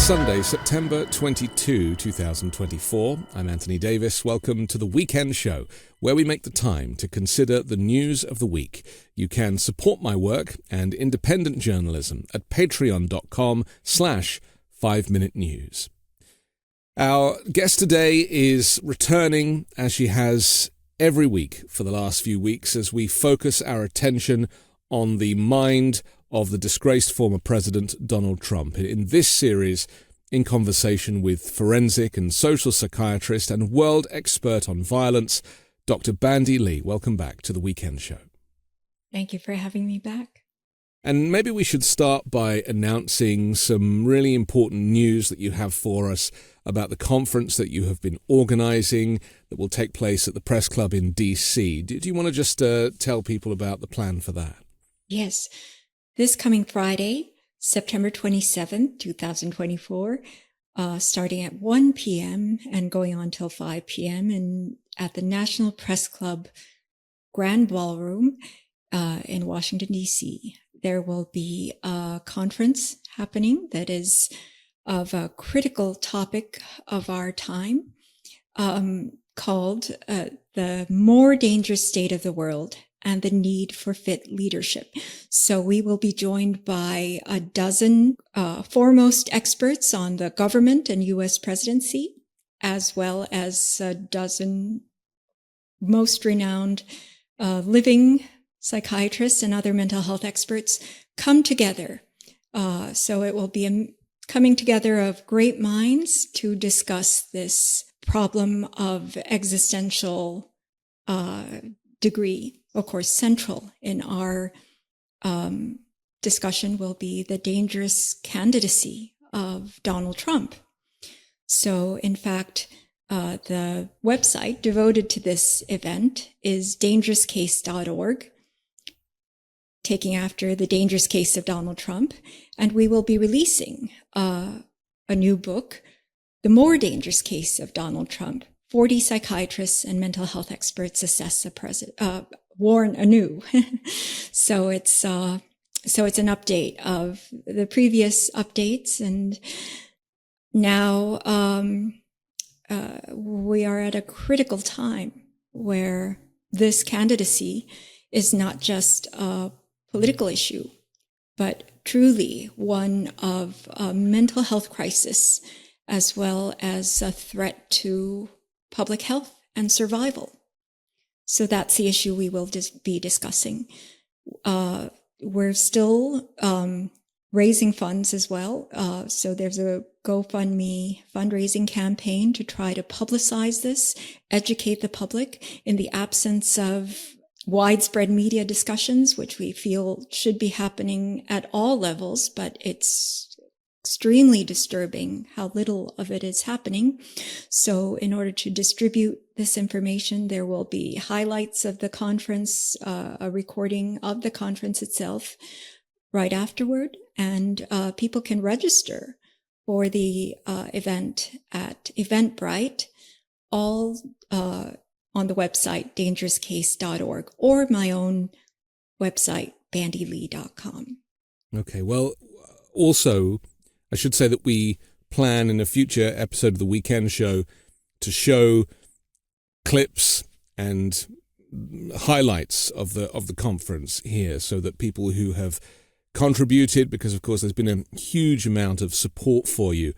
Sunday, September 22, 2024. I'm Anthony Davis. Welcome to the Weekend Show, where we make the time to consider the news of the week. You can support my work and independent journalism at patreon.com/5 Minute News. Our guest today is returning, as she has every week for the last few weeks, as we focus our attention on the mind of the disgraced former president, Donald Trump. In this series, in conversation with forensic and social psychiatrist and world expert on violence, Dr. Bandy Lee. Welcome back to the Weekend Show. Thank you for having me back. And maybe we should start by announcing some really important news that you have for us about the conference that you have been organizing that will take place at the Press Club in DC. Do you want to just tell people about the plan for that? Yes. This coming Friday, September 27th, 2024, starting at 1 p.m. and going on till 5 p.m. at the National Press Club Grand Ballroom in Washington, D.C. There will be a conference happening that is of a critical topic of our time called The More Dangerous State of the World and the Need for Fit Leadership. So we will be joined by a dozen foremost experts on the government and U.S. presidency, as well as a dozen most renowned living psychiatrists and other mental health experts come together. So it will be a coming together of great minds to discuss this problem of existential degree. Of course, central in our discussion will be the dangerous candidacy of Donald Trump. So, in fact, the website devoted to this event is dangerouscase.org, taking after the dangerous case of Donald Trump. And we will be releasing a new book, The More Dangerous Case of Donald Trump. 40 psychiatrists and mental health experts assess the warn anew. So it's an update of the previous updates, and now we are at a critical time where this candidacy is not just a political issue, but truly one of a mental health crisis, as well as a threat to public health and survival. So that's the issue we will be discussing. We're still raising funds as well. So there's a GoFundMe fundraising campaign to try to publicize this, educate the public in the absence of widespread media discussions, which we feel should be happening at all levels, but it's extremely disturbing how little of it is happening. So in order to distribute this information, there will be highlights of the conference, a recording of the conference itself right afterward, and people can register for the event at Eventbrite, all on the website dangerouscase.org, or my own website, bandylee.com. Okay, well, also, I should say that we plan in a future episode of the Weekend Show to show clips and highlights of the conference here, so that people who have contributed, because of course there's been a huge amount of support for you,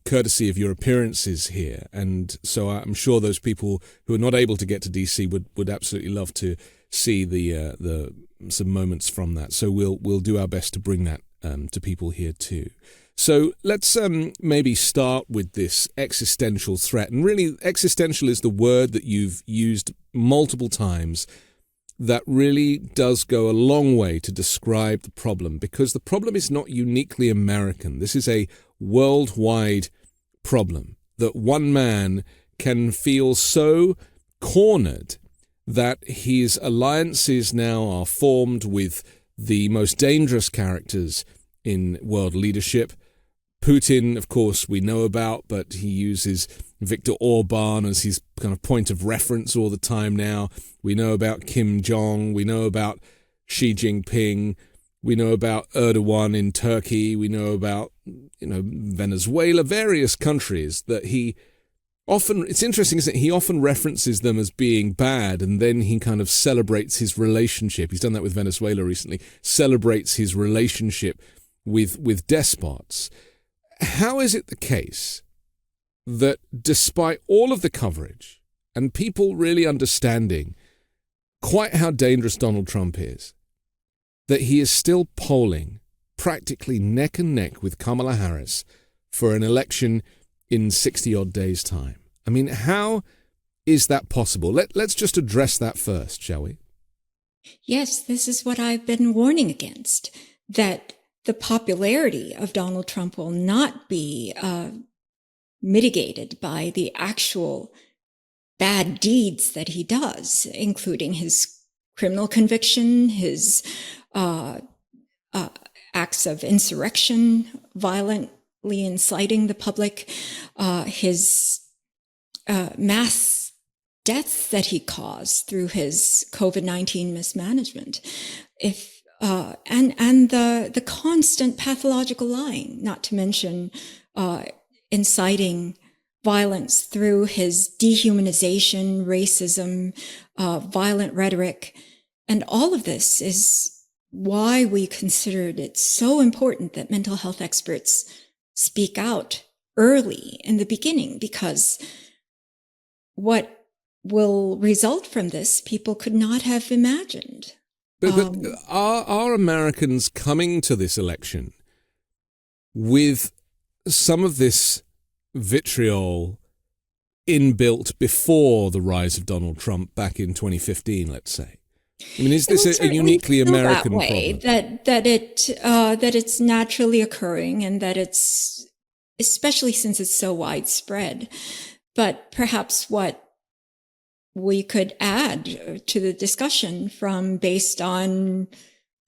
courtesy of your appearances here, and so I'm sure those people who are not able to get to DC would absolutely love to see the some moments from that. So we'll do our best to bring that to people here too. So let's maybe start with this existential threat. And really, existential is the word that you've used multiple times that really does go a long way to describe the problem, because the problem is not uniquely American. This is a worldwide problem that one man can feel so cornered that his alliances now are formed with the most dangerous characters in world leadership. Putin, of course, we know about, but he uses Viktor Orban as his kind of point of reference all the time now. We know about Kim Jong. We know about Xi Jinping. We know about Erdogan in Turkey. We know about, Venezuela, various countries that he often, it's interesting, isn't it? He often references them as being bad, and then he kind of celebrates his relationship. He's done that with Venezuela recently, celebrates his relationship with despots. How is it the case that despite all of the coverage and people really understanding quite how dangerous Donald Trump is, that he is still polling practically neck and neck with Kamala Harris for an election in 60-odd days' time? I mean, how is that possible? Let's just address that first, shall we? Yes, this is what I've been warning against, that the popularity of Donald Trump will not be mitigated by the actual bad deeds that he does, including his criminal conviction, his acts of insurrection, violently inciting the public, his mass deaths that he caused through his COVID-19 mismanagement, and the constant pathological lying, not to mention inciting violence through his dehumanization, racism, violent rhetoric. And all of this is why we considered it so important that mental health experts speak out early in the beginning, because what will result from this, people could not have imagined. But are Americans coming to this election with some of this vitriol inbuilt before the rise of Donald Trump back in 2015, let's say? I mean, is this a uniquely American problem? That it's naturally occurring, and that it's, especially since it's so widespread. But perhaps what we could add to the discussion, based on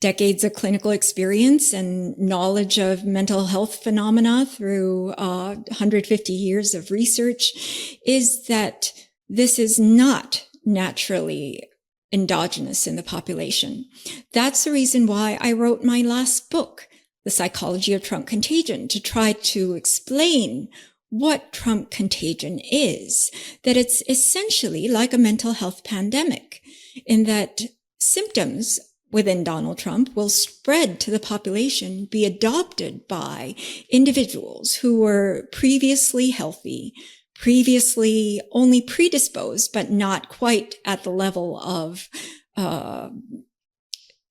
decades of clinical experience and knowledge of mental health phenomena through 150 years of research, is that this is not naturally endogenous in the population. That's the reason why I wrote my last book, The Psychology of Trump Contagion, to try to explain what Trump contagion is, that it's essentially like a mental health pandemic, in that symptoms within Donald Trump will spread to the population, be adopted by individuals who were previously healthy, previously only predisposed, but not quite at the level of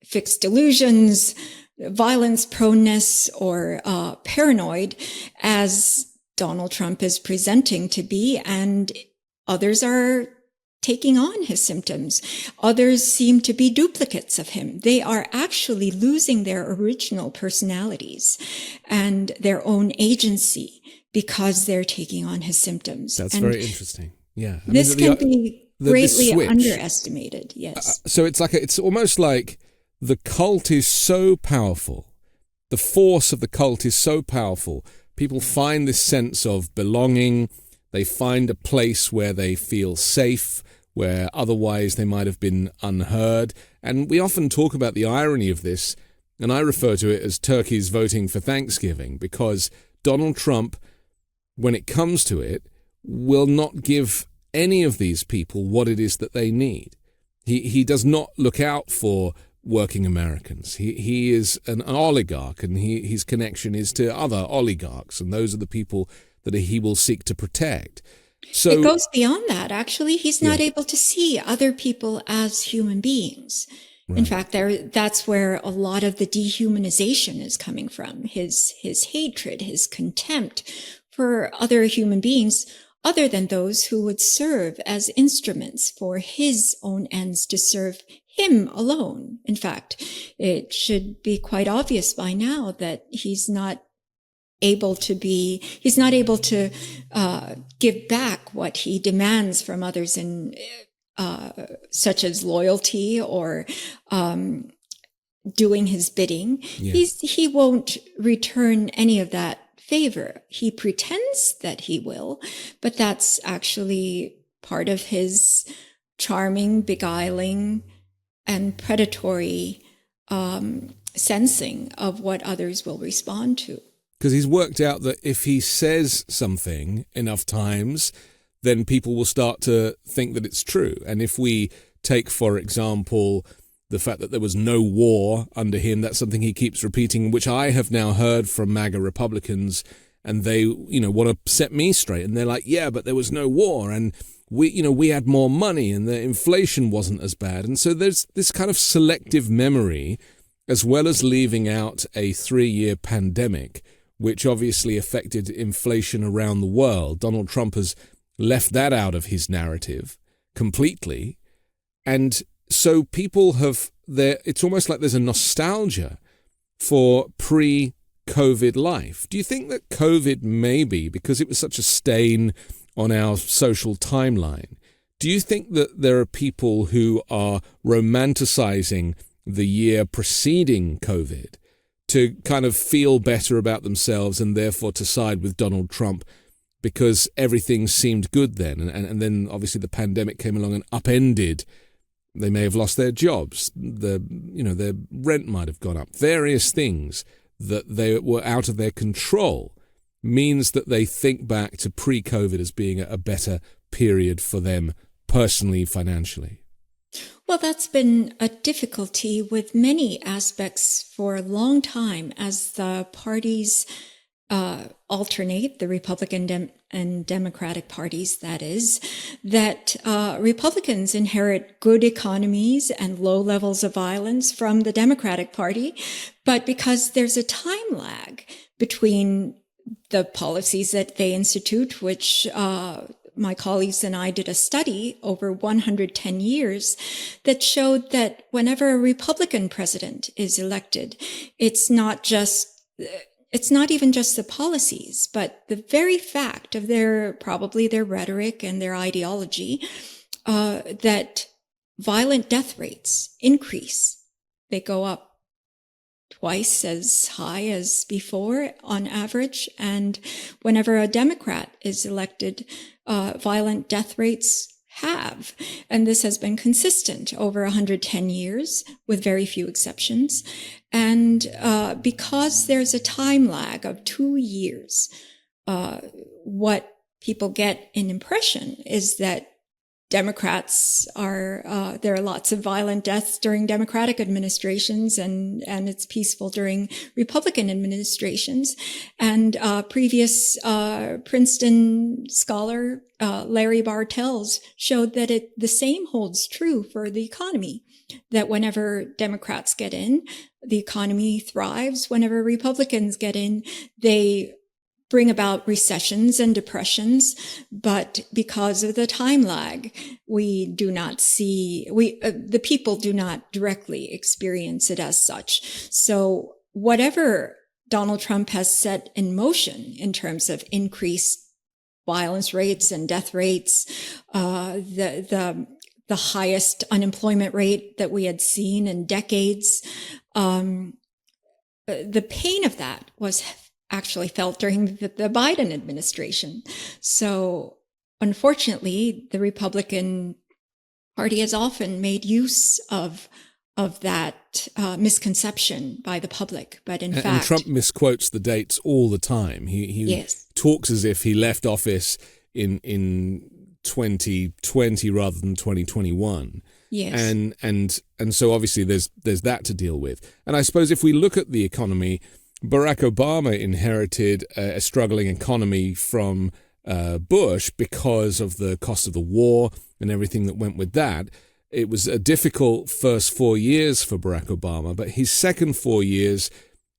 fixed delusions, violence proneness, or paranoid, as Donald Trump is presenting to be, and others are taking on his symptoms. Others seem to be duplicates of him. They are actually losing their original personalities and their own agency because they're taking on his symptoms. That's very interesting. Yeah. This can be greatly underestimated. Yes. So it's almost like the cult is so powerful. The force of the cult is so powerful. People find this sense of belonging. They find a place where they feel safe, where otherwise they might have been unheard. And we often talk about the irony of this, and I refer to it as turkeys voting for Thanksgiving, because Donald Trump, when it comes to it, will not give any of these people what it is that they need. He does not look out for working Americans. He is an oligarch, and his connection is to other oligarchs, and those are the people that he will seek to protect. So it goes beyond that. Actually, he's not able to see other people as human beings. Right. In fact, that's where a lot of the dehumanization is coming from. His hatred, his contempt for other human beings, other than those who would serve as instruments for his own ends, to serve him alone. In fact, it should be quite obvious by now that he's not able to give back what he demands from others, in such as loyalty or doing his bidding. Yeah. He won't return any of that favor. He pretends that he will, but that's actually part of his charming, beguiling, and predatory sensing of what others will respond to. Because he's worked out that if he says something enough times, then people will start to think that it's true. And if we take, for example, the fact that there was no war under him, that's something he keeps repeating, which I have now heard from MAGA Republicans, and they, want to set me straight. And they're like, yeah, but there was no war, and we had more money, and the inflation wasn't as bad. And so there's this kind of selective memory, as well as leaving out a 3-year pandemic, which obviously affected inflation around the world. Donald Trump has left that out of his narrative completely. And so people it's almost like there's a nostalgia for pre-COVID life. Do you think that COVID maybe, because it was such a stain on our social timeline, do you think that there are people who are romanticizing the year preceding COVID to kind of feel better about themselves and therefore to side with Donald Trump because everything seemed good then? And then obviously the pandemic came along and upended. They may have lost their jobs. Their rent might have gone up. Various things that they were out of their control means that they think back to pre-COVID as being a better period for them personally, financially. Well, that's been a difficulty with many aspects for a long time as the parties alternate, the Republican and Democratic parties, that is, that Republicans inherit good economies and low levels of violence from the Democratic Party. But because there's a time lag between the policies that they institute, which my colleagues and I did a study over 110 years that showed that whenever a Republican president is elected, it's not even just the policies, but the very fact of their rhetoric and their ideology, that violent death rates increase. They go up twice as high as before on average. And whenever a Democrat is elected, violent death rates halve. And this has been consistent over 110 years with very few exceptions. And because there's a time lag of 2 years, what people get an impression is that Democrats there are lots of violent deaths during Democratic administrations and it's peaceful during Republican administrations. And previous Princeton scholar Larry Bartels showed that the same holds true for the economy, that whenever Democrats get in, the economy thrives. Whenever Republicans get in, they bring about recessions and depressions, but because of the time lag, the people do not directly experience it as such. So whatever Donald Trump has set in motion in terms of increased violence rates and death rates, the highest unemployment rate that we had seen in decades, the pain of that was actually felt during the Biden administration. So unfortunately, the Republican Party has often made use of that misconception by the public. But in fact... And Trump misquotes the dates all the time. He yes. talks as if he left office in 2020 rather than 2021. Yes. And so obviously there's that to deal with. And I suppose if we look at the economy, Barack Obama inherited a struggling economy from Bush because of the cost of the war and everything that went with that. It was a difficult first 4 years for Barack Obama, but his second 4 years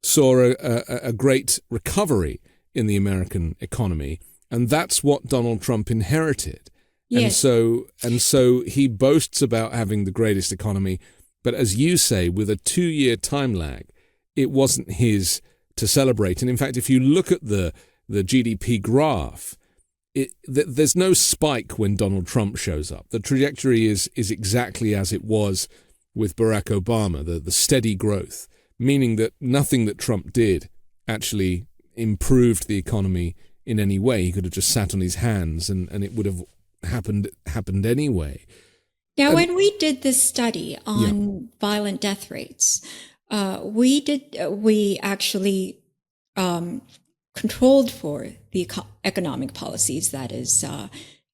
saw a great recovery in the American economy. And that's what Donald Trump inherited. Yes. And so he boasts about having the greatest economy. But as you say, with a 2-year time lag, it wasn't his to celebrate. And in fact, if you look at the GDP graph, there's no spike when Donald Trump shows up. The trajectory is exactly as it was with Barack Obama, the steady growth, meaning that nothing that Trump did actually improved the economy in any way. He could have just sat on his hands and it would have happened anyway. Now, when we did this study on violent death rates, We actually controlled for the economic policies, that is,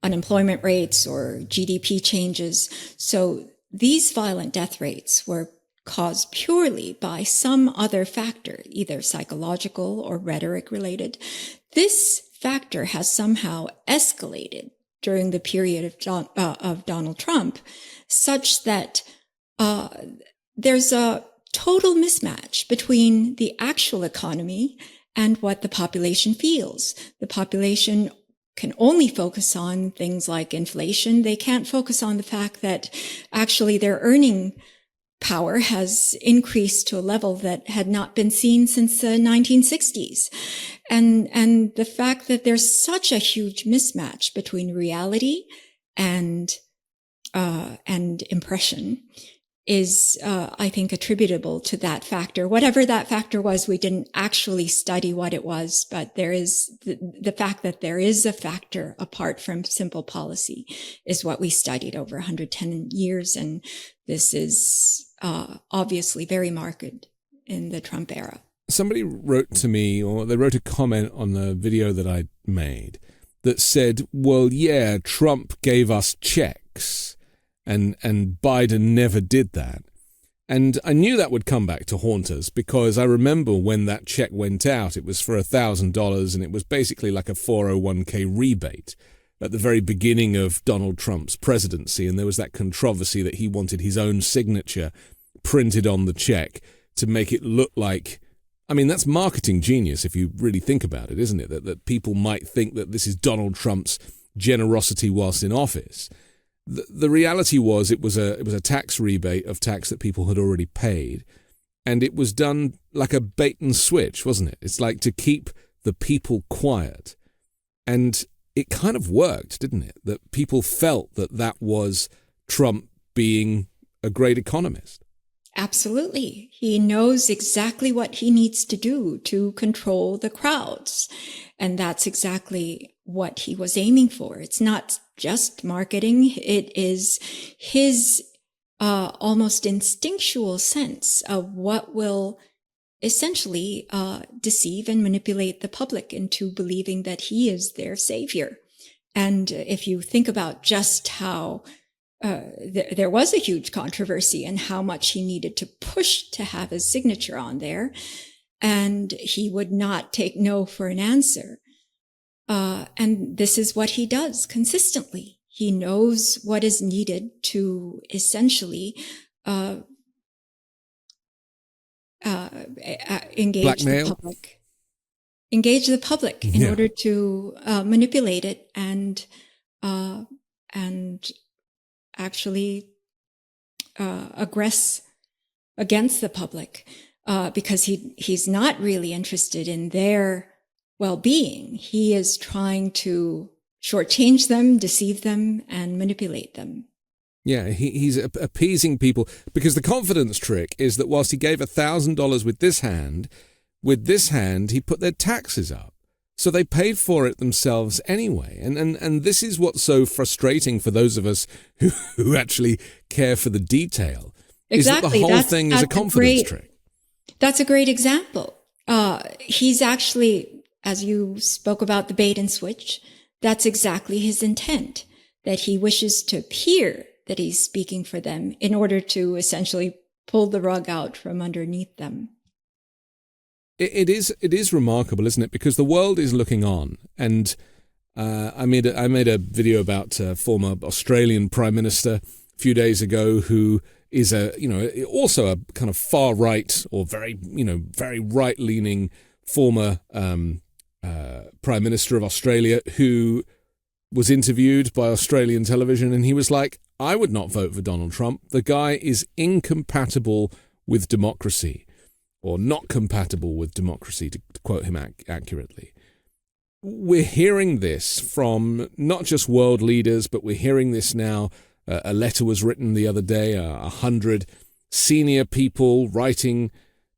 unemployment rates or GDP changes. So these violent death rates were caused purely by some other factor, either psychological or rhetoric related. This factor has somehow escalated during the period of Donald Trump, such that there's a total mismatch between the actual economy and what the population feels. The population can only focus on things like inflation. They can't focus on the fact that actually their earning power has increased to a level that had not been seen since the 1960s. And the fact that there's such a huge mismatch between reality and impression is, I think, attributable to that factor. Whatever that factor was, we didn't actually study what it was, but there is the fact that there is a factor apart from simple policy is what we studied over 110 years. And this is obviously very marked in the Trump era. Somebody wrote to me, or they wrote a comment on the video that I made that said, well, yeah, Trump gave us checks. And Biden never did that. And I knew that would come back to haunt us, because I remember when that check went out, it was for $1,000, and it was basically like a 401k rebate at the very beginning of Donald Trump's presidency. And there was that controversy that he wanted his own signature printed on the check to make it look like, I mean, that's marketing genius if you really think about it, isn't it? That people might think that this is Donald Trump's generosity whilst in office. The reality was it was a tax rebate of tax that people had already paid, and it was done like a bait and switch, wasn't it? It's like to keep the people quiet, and it kind of worked, didn't it? That people felt that was Trump being a great economist. Absolutely. He knows exactly what he needs to do to control the crowds. And that's exactly what he was aiming for. It's not just marketing. It is his almost instinctual sense of what will essentially deceive and manipulate the public into believing that he is their savior. And if you think about just how there was a huge controversy and how much he needed to push to have his signature on there, and he would not take no for an answer. And this is what he does consistently. He knows what is needed to essentially engage Blackmail. the public. Engage the public in order to manipulate it and actually aggress against the public, because he's not really interested in their well-being. He is trying to shortchange them, deceive them, and manipulate them. Yeah, he's appeasing people, because the confidence trick is that whilst he gave $1,000 with this hand, he put their taxes up. So they paid for it themselves anyway. And this is what's so frustrating for those of us who actually care for the detail. Exactly. Is that the whole thing is a confidence trick. That's a great example. He's actually, as you spoke about the bait and switch, that's exactly his intent, that he wishes to appear that he's speaking for them in order to essentially pull the rug out from underneath them. It is remarkable, isn't it? Because the world is looking on, and I made a video about a former Australian Prime Minister a few days ago, who is also a kind of far right or very right leaning former Prime Minister of Australia, who was interviewed by Australian television, and he was like, "I would not vote for Donald Trump. The guy is incompatible with democracy." Or not compatible with democracy, to quote him accurately. We're hearing this from not just world leaders, but we're hearing this now. A letter was written the other day, 100 senior people writing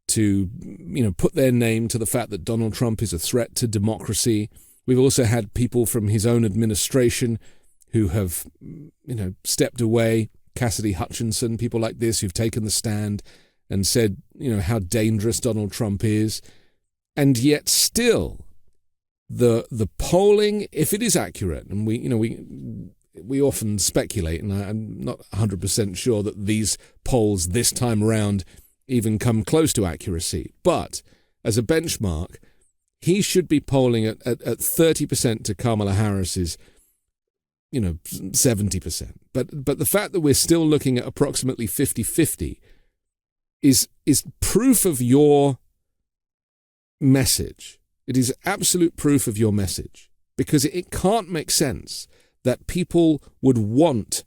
to, put their name to the fact that Donald Trump is a threat to democracy. We've also had people from his own administration who have, stepped away. Cassidy Hutchinson, people like this who've taken the stand and said, how dangerous Donald Trump is. And yet still, the polling, if it is accurate, and we often speculate, and I'm not 100% sure that these polls this time around even come close to accuracy, but as a benchmark, he should be polling at 30% to Kamala Harris's 70%. But the fact that we're still looking at approximately 50-50 is proof of your message. It is absolute proof of your message, because it can't make sense that people would want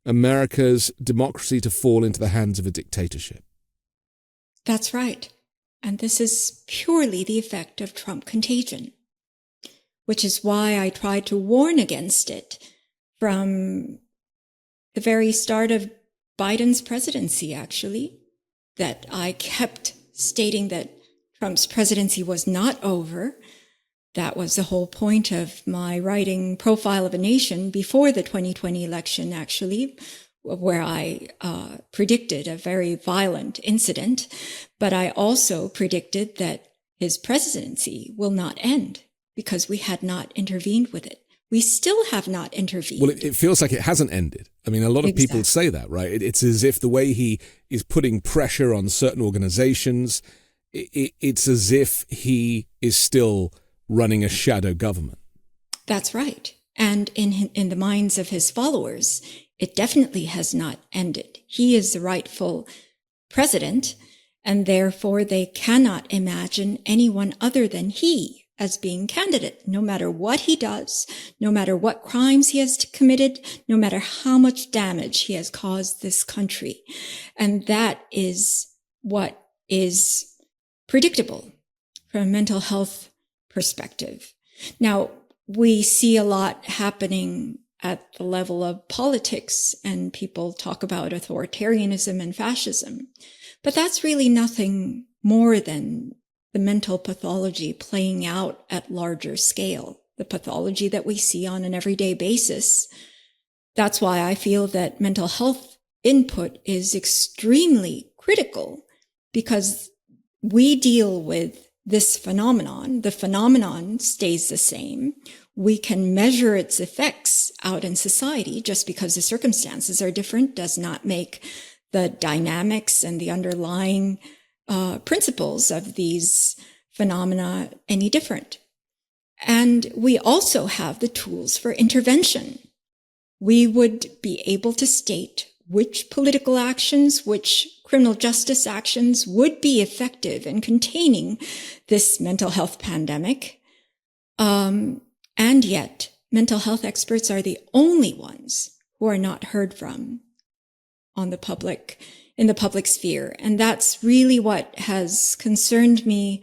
America's democracy to fall into the hands of a dictatorship. That's right. And this is purely the effect of Trump contagion, which is why I tried to warn against it from the very start of Biden's presidency, actually, that I kept stating that Trump's presidency was not over. That was the whole point of my writing Profile of a Nation before the 2020 election, actually, where I predicted a very violent incident. But I also predicted that his presidency will not end because we had not intervened with it. We still have not intervened. Well, it feels like it hasn't ended. I mean, a lot of people say that, right? It's as if the way he is putting pressure on certain organizations, it's as if he is still running a shadow government. That's right. And in the minds of his followers, it definitely has not ended. He is the rightful president, and therefore they cannot imagine anyone other than he as being candidate, no matter what he does, no matter what crimes he has committed, no matter how much damage he has caused this country. And that is what is predictable from a mental health perspective. Now, we see a lot happening at the level of politics, and people talk about authoritarianism and fascism, but that's really nothing more than the mental pathology playing out at larger scale, the pathology that we see on an everyday basis. That's why I feel that mental health input is extremely critical, because we deal with this phenomenon. The phenomenon stays the same. We can measure its effects out in society. Just because the circumstances are different does not make the dynamics and the underlying principles of these phenomena any different. And we also have the tools for intervention. We would be able to state which political actions, which criminal justice actions would be effective in containing this mental health pandemic. And yet, mental health experts are the only ones who are not heard from in the public sphere. And that's really what has concerned me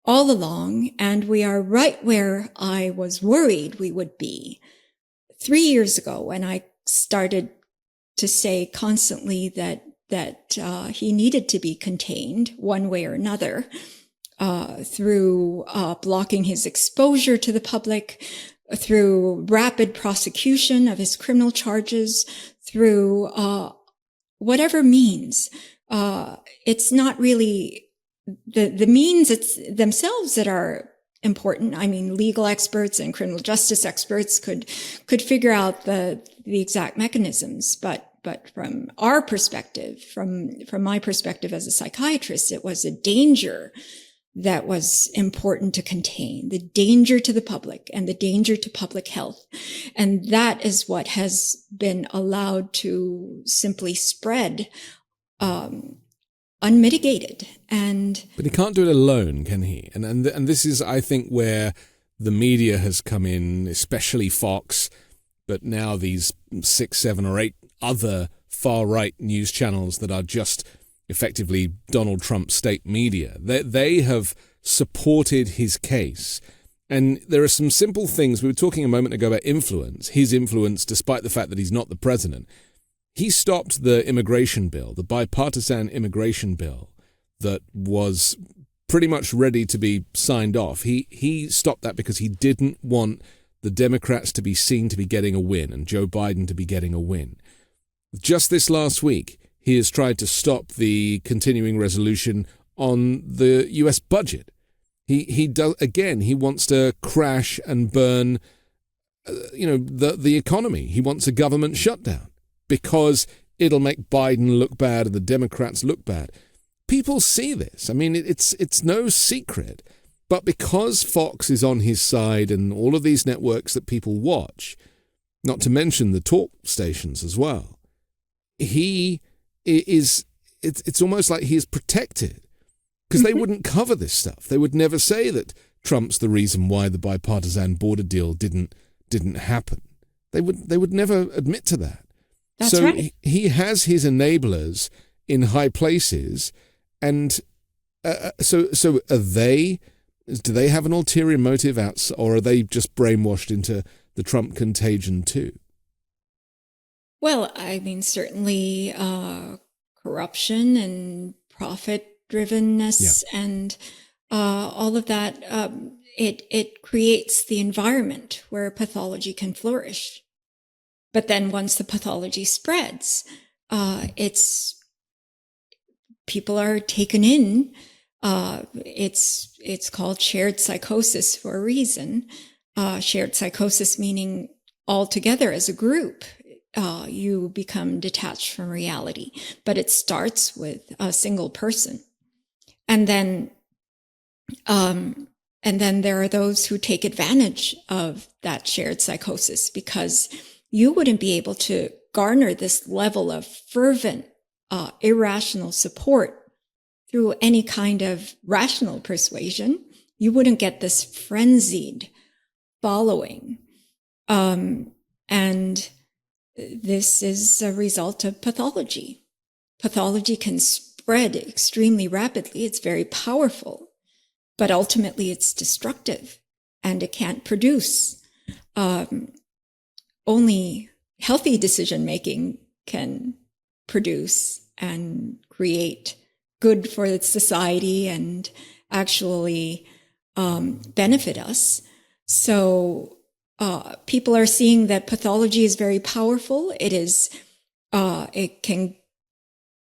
all along. And we are right where I was worried we would be 3 years ago, when I started to say constantly that he needed to be contained one way or another, through blocking his exposure to the public, through rapid prosecution of his criminal charges, through whatever means. It's not really the means themselves that are important. I mean, legal experts and criminal justice experts could figure out the exact mechanisms, but from our perspective, from my perspective as a psychiatrist, it was a danger that was important to contain, the danger to the public and the danger to public health. And that is what has been allowed to simply spread unmitigated. But he can't do it alone, can he? And this is, I think, where the media has come in, especially Fox, but now these 6, 7, or 8 other far-right news channels that are just effectively Donald Trump state media. They have supported his case. And there are some simple things. We were talking a moment ago about influence, his influence, despite the fact that he's not the president. He stopped the immigration bill, the bipartisan immigration bill that was pretty much ready to be signed off. He stopped that because he didn't want the Democrats to be seen to be getting a win and Joe Biden to be getting a win. Just this last week, he has tried to stop the continuing resolution on the US budget. He does, again, he wants to crash and burn the economy. He wants a government shutdown because it'll make Biden look bad and the Democrats look bad. People see this. I mean, it's no secret. But because Fox is on his side and all of these networks that people watch, not to mention the talk stations as well, it's almost like he is protected because they wouldn't cover this stuff. They would never say that Trump's the reason why the bipartisan border deal didn't happen. They would never admit to that. That's right. He has his enablers in high places, and so are they. Do they have an ulterior motive out, or are they just brainwashed into the Trump contagion too? Well, I mean, certainly corruption and profit-drivenness and all of that, it creates the environment where pathology can flourish. But then once the pathology spreads, people are taken in. It's called shared psychosis for a reason. Shared psychosis meaning all together as a group, you become detached from reality. But it starts with a single person, and then there are those who take advantage of that shared psychosis because you wouldn't be able to garner this level of fervent, irrational support through any kind of rational persuasion. You wouldn't get this frenzied following. And this is a result of pathology. Pathology can spread extremely rapidly. It's very powerful, but ultimately it's destructive and it can't produce. Only healthy decision-making can produce and create good for society and actually benefit us. So people are seeing that pathology is very powerful. It can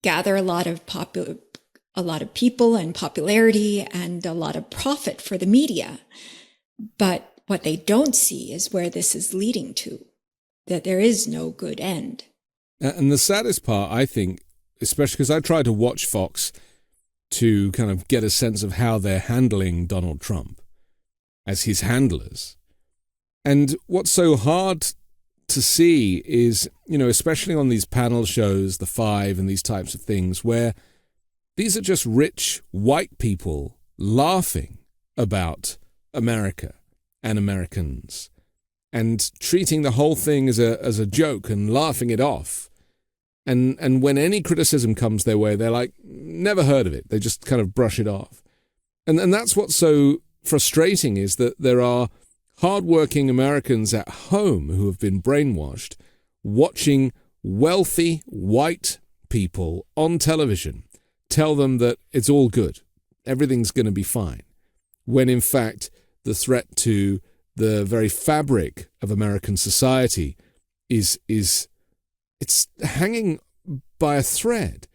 gather a lot of people and popularity and a lot of profit for the media. But what they don't see is where this is leading to, that there is no good end. And the saddest part, I think, especially because I try to watch Fox to kind of get a sense of how they're handling Donald Trump as his handlers. And what's so hard to see is, especially on these panel shows, the Five and these types of things, where these are just rich white people laughing about America and Americans and treating the whole thing as a joke and laughing it off. And when any criticism comes their way, they're like, never heard of it. They just kind of brush it off. And that's what's so frustrating, is that there are hardworking Americans at home who have been brainwashed, watching wealthy white people on television tell them that it's all good, everything's going to be fine, when in fact the threat to the very fabric of American society is it's hanging by a thread,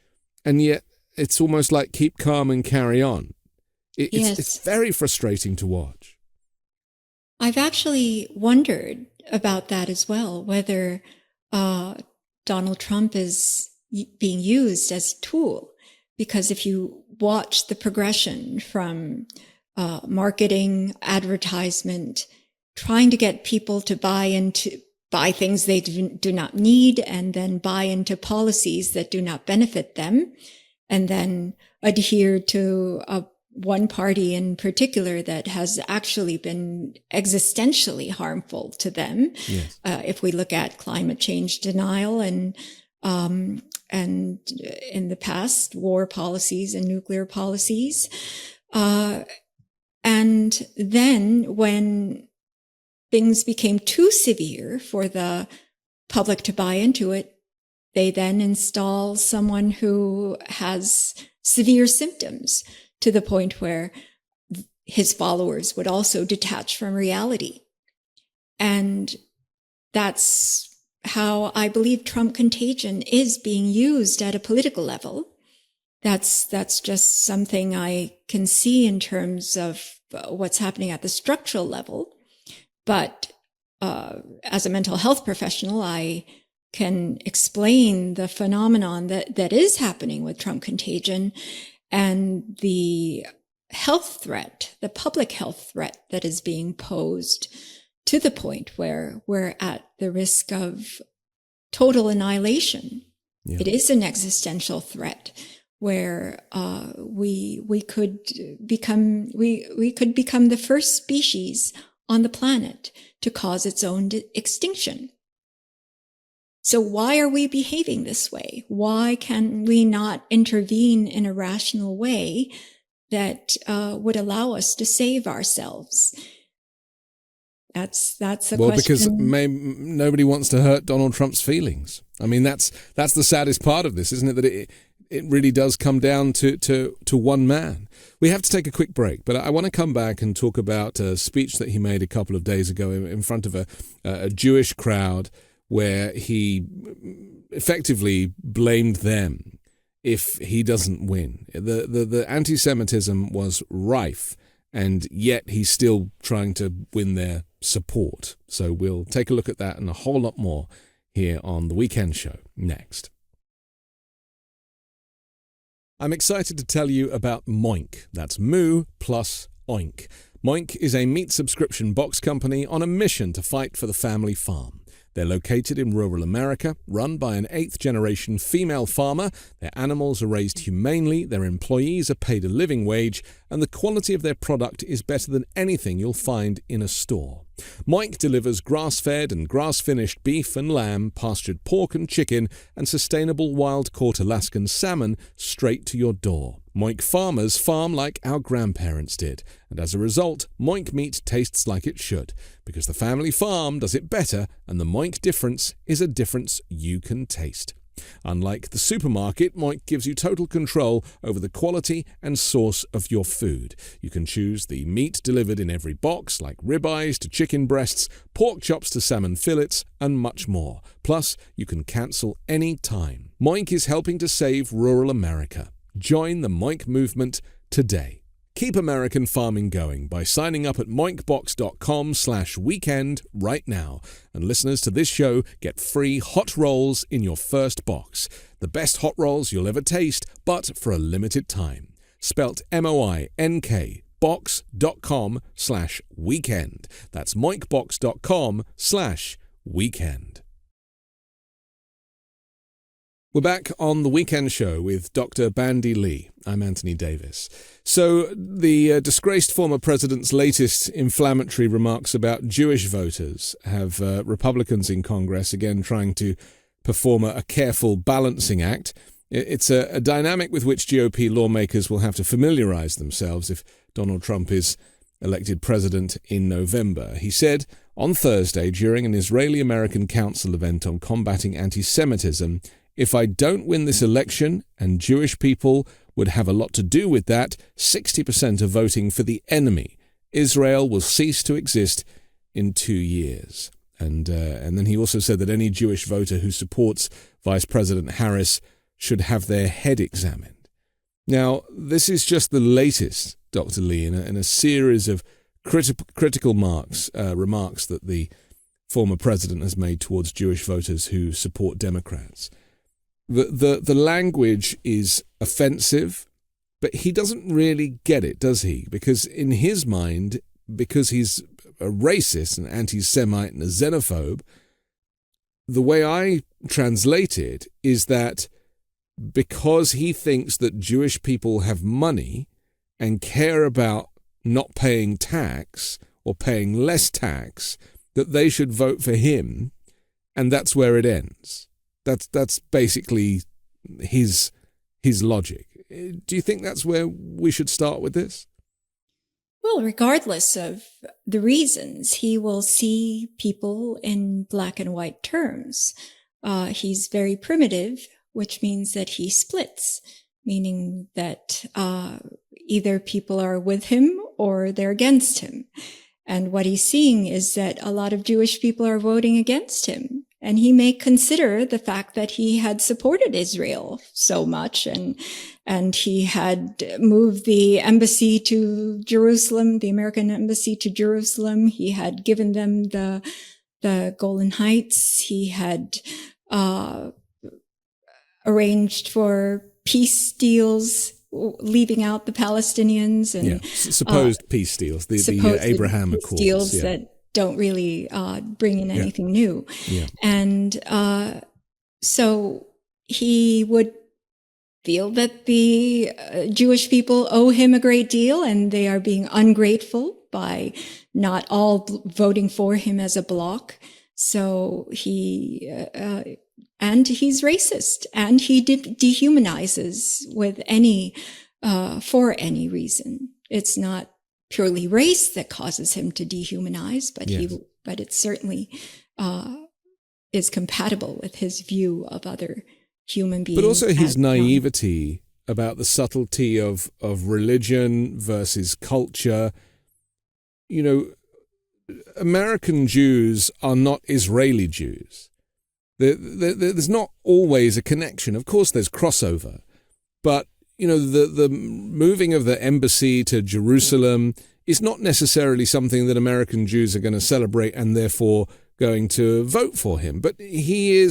and yet it's almost like keep calm and carry on. It's very frustrating to watch. I've actually wondered about that as well, whether Donald Trump is being used as a tool, because if you watch the progression from marketing, advertisement, trying to get people to buy things they do not need, and then buy into policies that do not benefit them, and then adhere to one party in particular that has actually been existentially harmful to them. Yes. If we look at climate change denial and in the past, war policies and nuclear policies. And then when things became too severe for the public to buy into it, they then install someone who has severe symptoms to the point where his followers would also detach from reality. And that's how I believe Trump contagion is being used at a political level. That's just something I can see in terms of what's happening at the structural level. But as a mental health professional, I can explain the phenomenon that is happening with Trump contagion and the health threat, the public health threat that is being posed, to the point where we're at the risk of total annihilation. Yeah. It is an existential threat where we could become the first species on the planet to cause its own extinction. So why are we behaving this way? Why can we not intervene in a rational way that would allow us to save ourselves? That's the question. Well, because nobody wants to hurt Donald Trump's feelings. I mean, that's the saddest part of this, isn't it? That it really does come down to one man. We have to take a quick break, but I want to come back and talk about a speech that he made a couple of days ago in front of a Jewish crowd, where he effectively blamed them if he doesn't win. The anti-Semitism was rife, and yet he's still trying to win their support. So we'll take a look at that and a whole lot more here on The Weekend Show next. I'm excited to tell you about Moink. That's Moo plus Oink. Moink is a meat subscription box company on a mission to fight for the family farm. They're located in rural America, run by an 8th-generation female farmer. Their animals are raised humanely, their employees are paid a living wage, and the quality of their product is better than anything you'll find in a store. Moink delivers grass-fed and grass-finished beef and lamb, pastured pork and chicken, and sustainable wild-caught Alaskan salmon straight to your door. Moink farmers farm like our grandparents did, and as a result, Moink meat tastes like it should, because the family farm does it better, and the Moink difference is a difference you can taste. Unlike the supermarket, Moink gives you total control over the quality and source of your food. You can choose the meat delivered in every box, like ribeyes to chicken breasts, pork chops to salmon fillets, and much more. Plus, you can cancel any time. Moink is helping to save rural America. Join the Moink movement today. Keep American farming going by signing up at moinkbox.com/weekend right now. And listeners to this show get free hot rolls in your first box. The best hot rolls you'll ever taste, but for a limited time. Spelt MOINK box.com/weekend. That's moinkbox.com/weekend. We're back on The Weekend Show with Dr. Bandy Lee. I'm Anthony Davis. So the disgraced former president's latest inflammatory remarks about Jewish voters have Republicans in Congress again trying to perform a careful balancing act. It's a dynamic with which GOP lawmakers will have to familiarize themselves if Donald Trump is elected president in November. He said on Thursday during an Israeli-American Council event on combating anti-Semitism, "If I don't win this election, and Jewish people would have a lot to do with that, 60% are voting for the enemy. Israel will cease to exist in 2 years." And then he also said that any Jewish voter who supports Vice President Harris should have their head examined. Now, this is just the latest, Dr. Lee, in a series of critical remarks that the former president has made towards Jewish voters who support Democrats. The language is offensive, but he doesn't really get it, does he? Because in his mind, because he's a racist, an anti-Semite, and a xenophobe, the way I translate it is that because he thinks that Jewish people have money and care about not paying tax or paying less tax, that they should vote for him, and that's where it ends. That's basically his logic. Do you think that's where we should start with this? Well, regardless of the reasons, he will see people in black and white terms. He's very primitive, which means that he splits, meaning that either people are with him or they're against him. And what he's seeing is that a lot of Jewish people are voting against him. And he may consider the fact that he had supported Israel so much, and he had moved the embassy to Jerusalem, the American embassy to Jerusalem. He had given them the Golan Heights. He had arranged for peace deals, leaving out the Palestinians and supposed peace deals, the Abraham Accords, deals that don't really bring in anything new. Yeah. And so he would feel that the Jewish people owe him a great deal, and they are being ungrateful by not all voting for him as a bloc. So and he's racist, and he dehumanizes with for any reason. It's not purely race that causes him to dehumanize, but it certainly is compatible with his view of other human beings. But also his naivety about the subtlety of religion versus culture. You know, American Jews are not Israeli Jews. There's not always a connection. Of course, there's crossover, but you know, the moving of the embassy to Jerusalem is not necessarily something that American Jews are going to celebrate and therefore going to vote for him. But he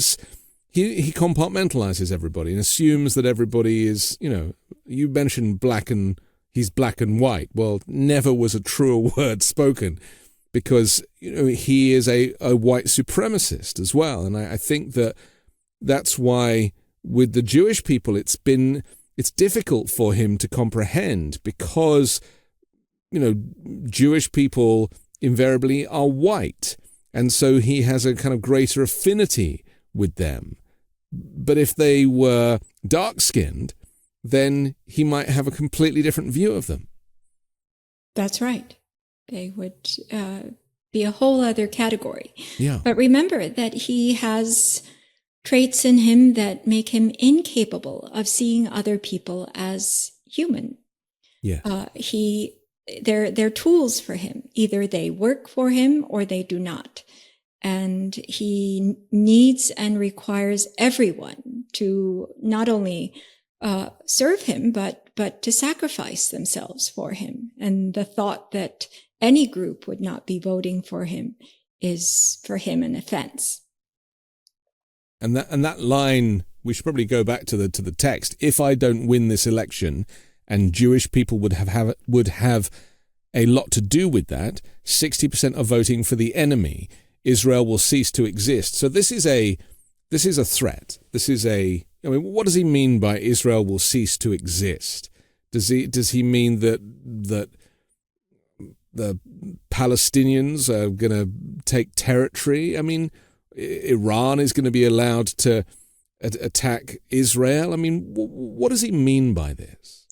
compartmentalizes everybody and assumes that everybody is, you know, you mentioned he's black and white. Well, never was a truer word spoken, because, you know, he is a white supremacist as well. And I think that's why with the Jewish people, it's difficult for him to comprehend, because, you know, Jewish people invariably are white. And so he has a kind of greater affinity with them. But if they were dark-skinned, then he might have a completely different view of them. That's right. They would be a whole other category. Yeah. But remember that he has traits in him that make him incapable of seeing other people as human. Yeah. They're tools for him. Either they work for him or they do not. And he needs and requires everyone to not only serve him, but to sacrifice themselves for him. And the thought that any group would not be voting for him is for him an offense. And that line, we should probably go back to the text. If I don't win this election, and Jewish people would have a lot to do with that, 60% are voting for the enemy. Israel will cease to exist. So this is a threat. What does he mean by Israel will cease to exist? Does he mean that the Palestinians are going to take territory? I mean, Iran is going to be allowed to attack Israel? I mean, what does he mean by this?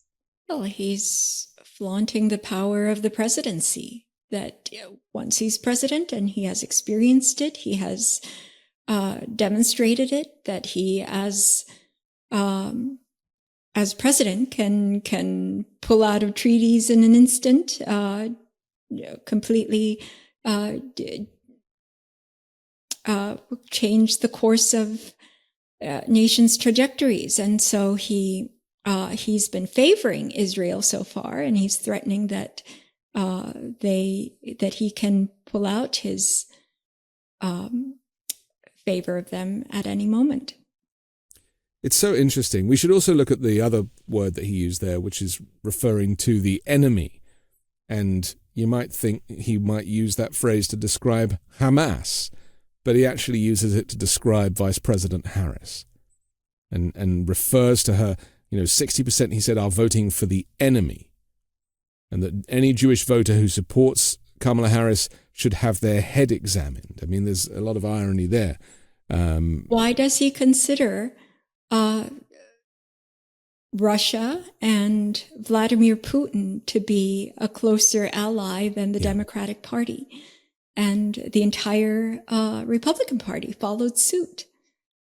Well, he's flaunting the power of the presidency, that once he's president, and he has experienced it, he has demonstrated it, that he as president can pull out of treaties in an instant, completely change the course of nations' trajectories. And so he's been favoring Israel so far, and he's threatening that he can pull out his favor of them at any moment. It's so interesting. We should also look at the other word that he used there, which is referring to the enemy. And you might think he might use that phrase to describe Hamas, but he actually uses it to describe Vice President Harris, and refers to her. 60%, he said, are voting for the enemy, and that any Jewish voter who supports Kamala Harris should have their head examined. I mean, there's a lot of irony there. Why does he consider Russia and Vladimir Putin to be a closer ally than the Democratic Party? And the entire Republican Party followed suit.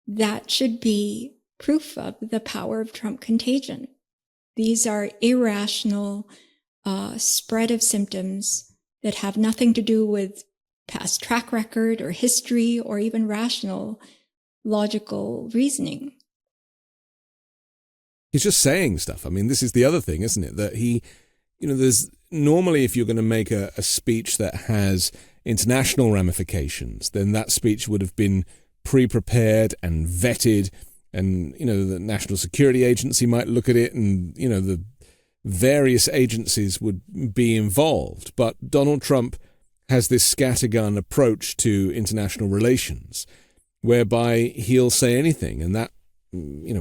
That should be proof of the power of Trump contagion. These are irrational spread of symptoms that have nothing to do with past track record or history or even rational, logical reasoning. He's just saying stuff. I mean, this is the other thing, isn't it? That he, there's normally if you're going to make a speech that has international ramifications, then that speech would have been pre-prepared and vetted, and, the National Security Agency might look at it, and, the various agencies would be involved. But Donald Trump has this scattergun approach to international relations, whereby he'll say anything. And that,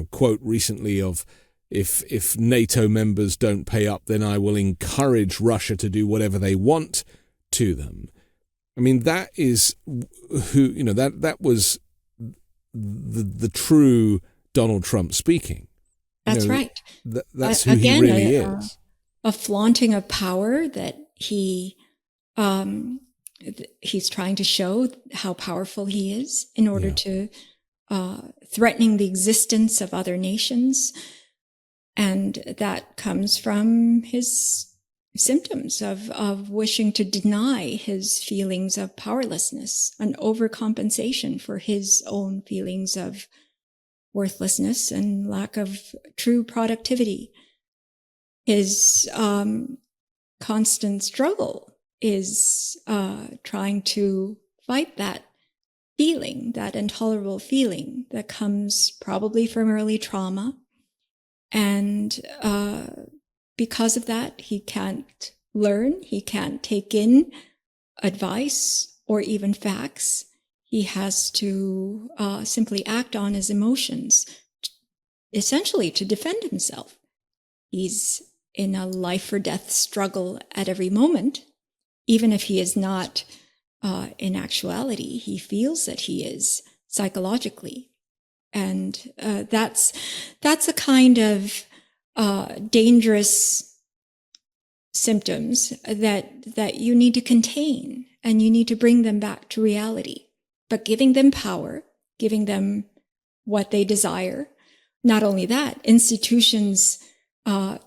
quote recently of, if NATO members don't pay up, then I will encourage Russia to do whatever they want to them. I mean, that is who, that was the true Donald Trump speaking. That's right. That's who he really is. A flaunting of power that he's trying to show how powerful he is in order to threatening the existence of other nations. And that comes from his symptoms of wishing to deny his feelings of powerlessness, an overcompensation for his own feelings of worthlessness and lack of true productivity. His constant struggle is trying to fight that feeling, that intolerable feeling that comes probably from early trauma. And because of that, he can't learn, he can't take in advice or even facts. He has to simply act on his emotions, essentially to defend himself. He's in a life or death struggle at every moment. Even if he is not in actuality, he feels that he is psychologically. And that's a kind of dangerous symptoms that you need to contain, and you need to bring them back to reality. But giving them power, giving them what they desire. Not only that, institutions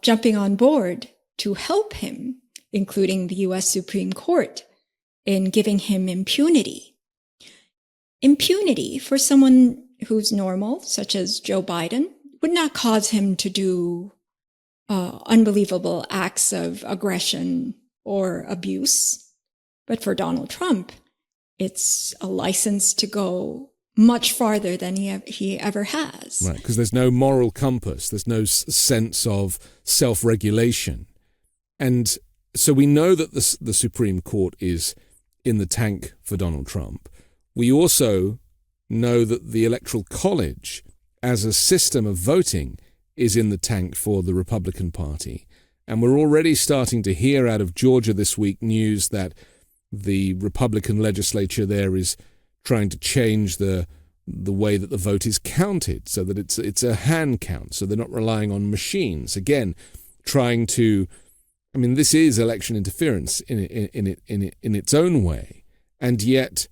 jumping on board to help him, including the U.S. Supreme Court, in giving him impunity. Impunity for someone who's normal, such as Joe Biden, would not cause him to do unbelievable acts of aggression or abuse. But for Donald Trump, it's a license to go much farther than he ever has. Right, because there's no moral compass. There's no sense of self-regulation. And so we know that the Supreme Court is in the tank for Donald Trump. We also know that the Electoral College, as a system of voting, is in the tank for the Republican Party. And we're already starting to hear out of Georgia this week news that the Republican legislature there is trying to change the way that the vote is counted, so that it's a hand count, so they're not relying on machines. Again, trying to, I mean, this is election interference in its own way, and yet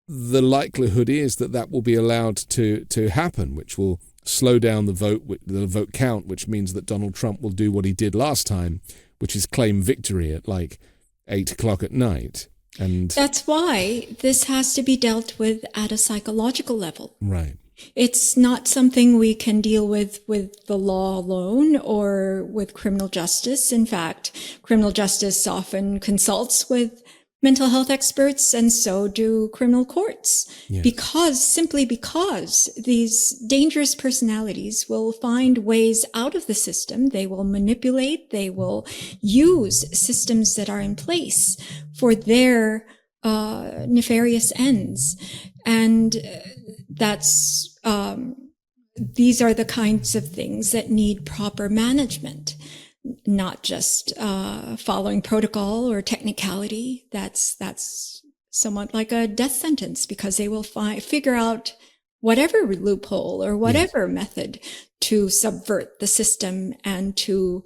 the likelihood is that will be allowed to happen, which will slow down the vote count, which means that Donald Trump will do what he did last time, which is claim victory at like 8:00 at night. And that's why this has to be dealt with at a psychological level. Right. It's not something we can deal with the law alone or with criminal justice. In fact, criminal justice often consults with mental health experts, and so do criminal courts. Yes. Simply because these dangerous personalities will find ways out of the system. They will manipulate, they will use systems that are in place for their nefarious ends. And these are the kinds of things that need proper management. Not just following protocol or technicality. That's somewhat like a death sentence, because they will figure out whatever loophole or whatever method to subvert the system and to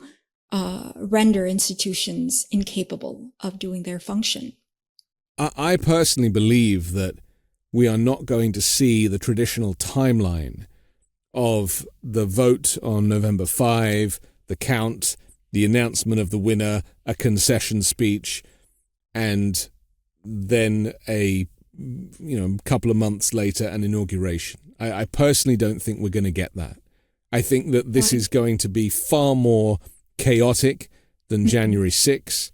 render institutions incapable of doing their function. I personally believe that we are not going to see the traditional timeline of the vote on November 5, the count, the announcement of the winner, a concession speech, and then a couple of months later an inauguration. I personally don't think we're going to get that. I think that this is going to be far more chaotic than January 6th.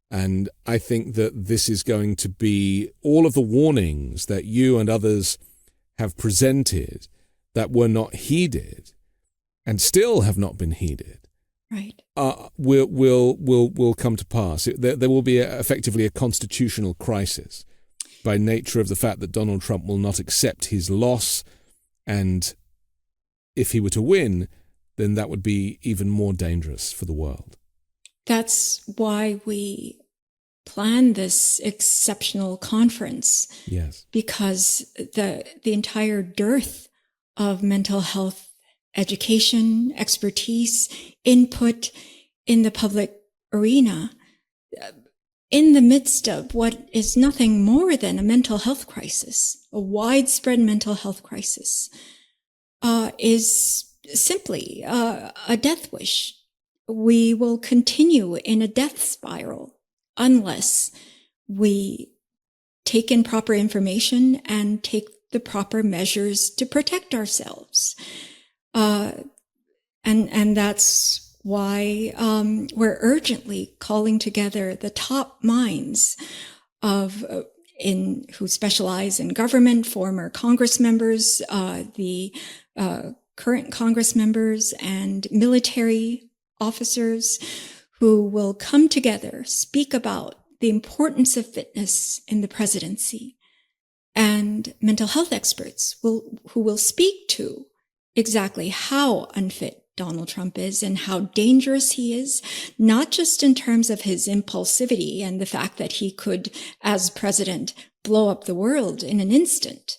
And I think that this is going to be all of the warnings that you and others have presented that were not heeded and still have not been heeded. Right. Will come to pass. There will be effectively a constitutional crisis by nature of the fact that Donald Trump will not accept his loss. And if he were to win, then that would be even more dangerous for the world. That's why we plan this exceptional conference. Yes. Because the entire dearth of mental health education, expertise, input in the public arena, in the midst of what is nothing more than a mental health crisis, a widespread mental health crisis, is simply a death wish. We will continue in a death spiral unless we take in proper information and take the proper measures to protect ourselves. And that's why we're urgently calling together the top minds who specialize in government, former Congress members, the current Congress members, and military officers who will come together, speak about the importance of fitness in the presidency, and mental health experts who will speak to exactly how unfit Donald Trump is and how dangerous he is, not just in terms of his impulsivity and the fact that he could, as president, blow up the world in an instant,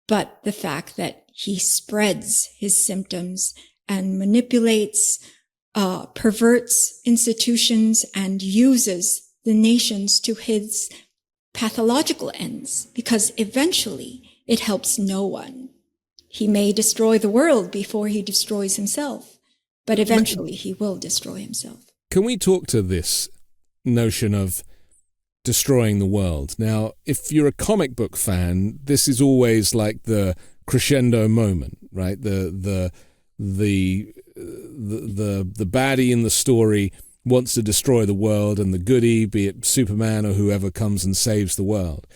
but the fact that he spreads his symptoms and manipulates, perverts institutions, and uses the nations to his pathological ends, because eventually it helps no one. He may destroy the world before he destroys himself, but eventually he will destroy himself. Can we talk to this notion of destroying the world? Now, if you're a comic book fan, this is always like the crescendo moment, right? The baddie in the story wants to destroy the world, and the goodie, be it Superman or whoever, comes and saves the world.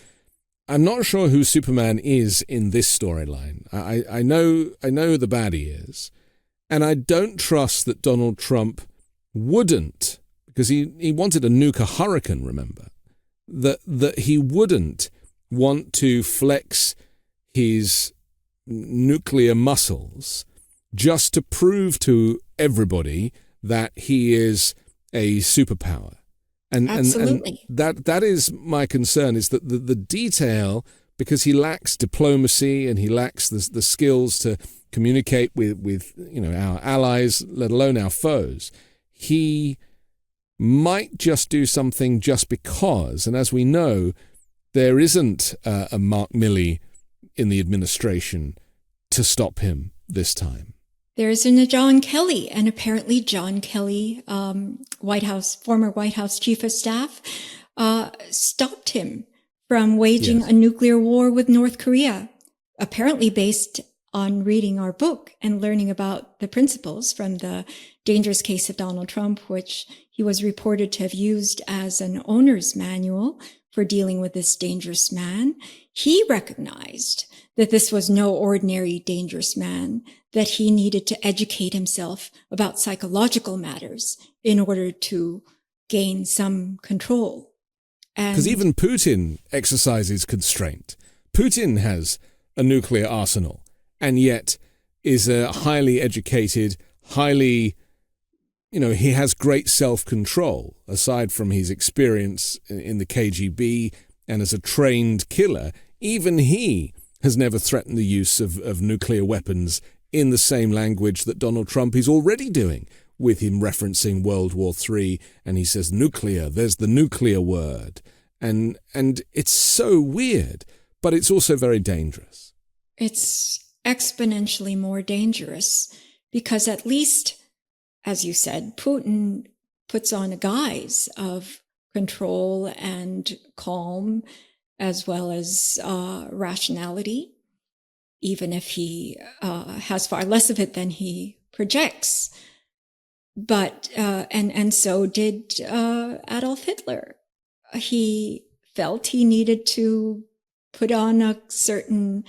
I'm not sure who Superman is in this storyline. I know who the baddie is, and I don't trust that Donald Trump wouldn't, because he wanted to nuke a hurricane, remember, that he wouldn't want to flex his nuclear muscles just to prove to everybody that he is a superpower. Absolutely. And that is my concern, is that the detail, because he lacks diplomacy and he lacks the skills to communicate with our allies, let alone our foes, he might just do something just because. And as we know, there isn't a Mark Milley in the administration to stop him this time. There isn't a John Kelly, and apparently John Kelly, former White House chief of staff, stopped him from waging a nuclear war with North Korea, apparently based on reading our book and learning about the principles from the dangerous case of Donald Trump, which he was reported to have used as an owner's manual for dealing with this dangerous man. He recognized that this was no ordinary dangerous man, that he needed to educate himself about psychological matters in order to gain some control. Because even Putin exercises constraint. Putin has a nuclear arsenal and yet is a highly educated, he has great self-control, aside from his experience in the KGB and as a trained killer. Even he has never threatened the use of nuclear weapons in the same language that Donald Trump is already doing, with him referencing World War III, and he says nuclear, there's the nuclear word. And it's so weird, but it's also very dangerous. It's exponentially more dangerous because, at least, as you said, Putin puts on a guise of control and calm, as well as rationality, even if he has far less of it than he projects. But and so did Adolf Hitler. He felt he needed to put on a certain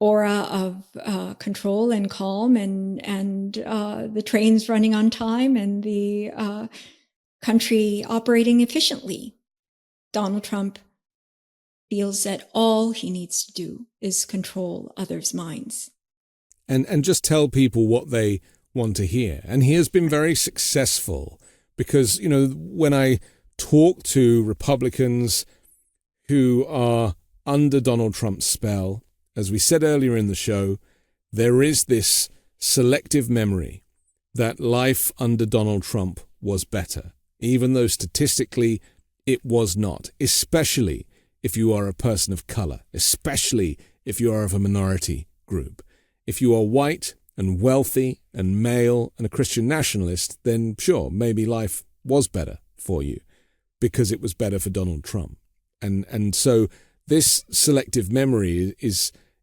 aura of control and calm, and the trains running on time, and the country operating efficiently. Donald Trump feels that all he needs to do is control others' minds. And just tell people what they want to hear. And he has been very successful because, you know, when I talk to Republicans who are under Donald Trump's spell, as we said earlier in the show, there is this selective memory that life under Donald Trump was better, even though statistically it was not, especially if you are a person of color, especially if you are of a minority group. If you are white and wealthy and male and a Christian nationalist, then sure, maybe life was better for you because it was better for Donald Trump. And so this selective memory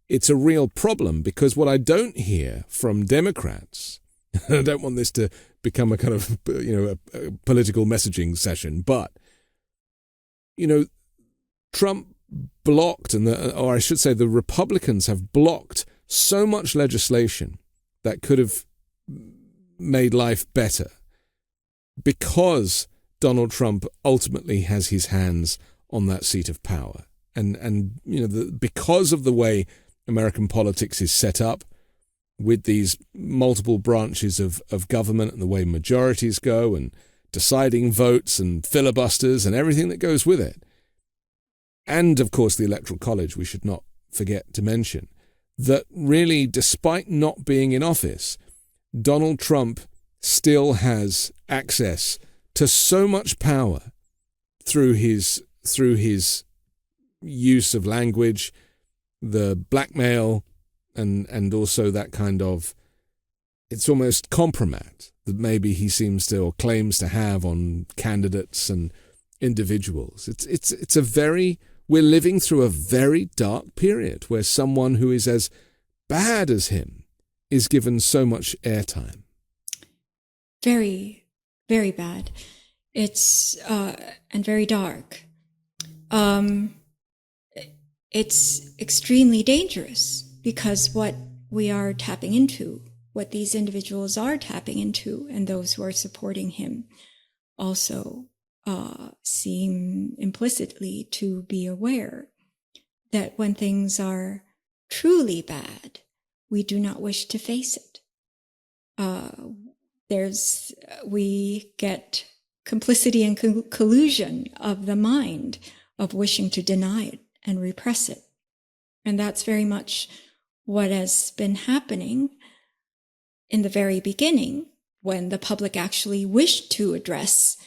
it's a real problem, because what I don't hear from Democrats, and I don't want this to become a kind of, a political messaging session, but, Trump blocked, or I should say the Republicans have blocked so much legislation that could have made life better because Donald Trump ultimately has his hands on that seat of power. And because of the way American politics is set up, with these multiple branches of government and the way majorities go and deciding votes and filibusters and everything that goes with it. And, of course, the Electoral College, we should not forget to mention, that really, despite not being in office, Donald Trump still has access to so much power through his use of language, the blackmail, and also that kind of, it's almost compromat that maybe he seems to or claims to have on candidates and individuals. We're living through a very dark period where someone who is as bad as him is given so much airtime. Very, very bad. It's and very dark. It's extremely dangerous because what we are tapping into, what these individuals are tapping into, and those who are supporting him also seem implicitly to be aware that when things are truly bad, we do not wish to face it. We get complicity and collusion of the mind of wishing to deny it and repress it. And that's very much what has been happening in the very beginning when the public actually wished to address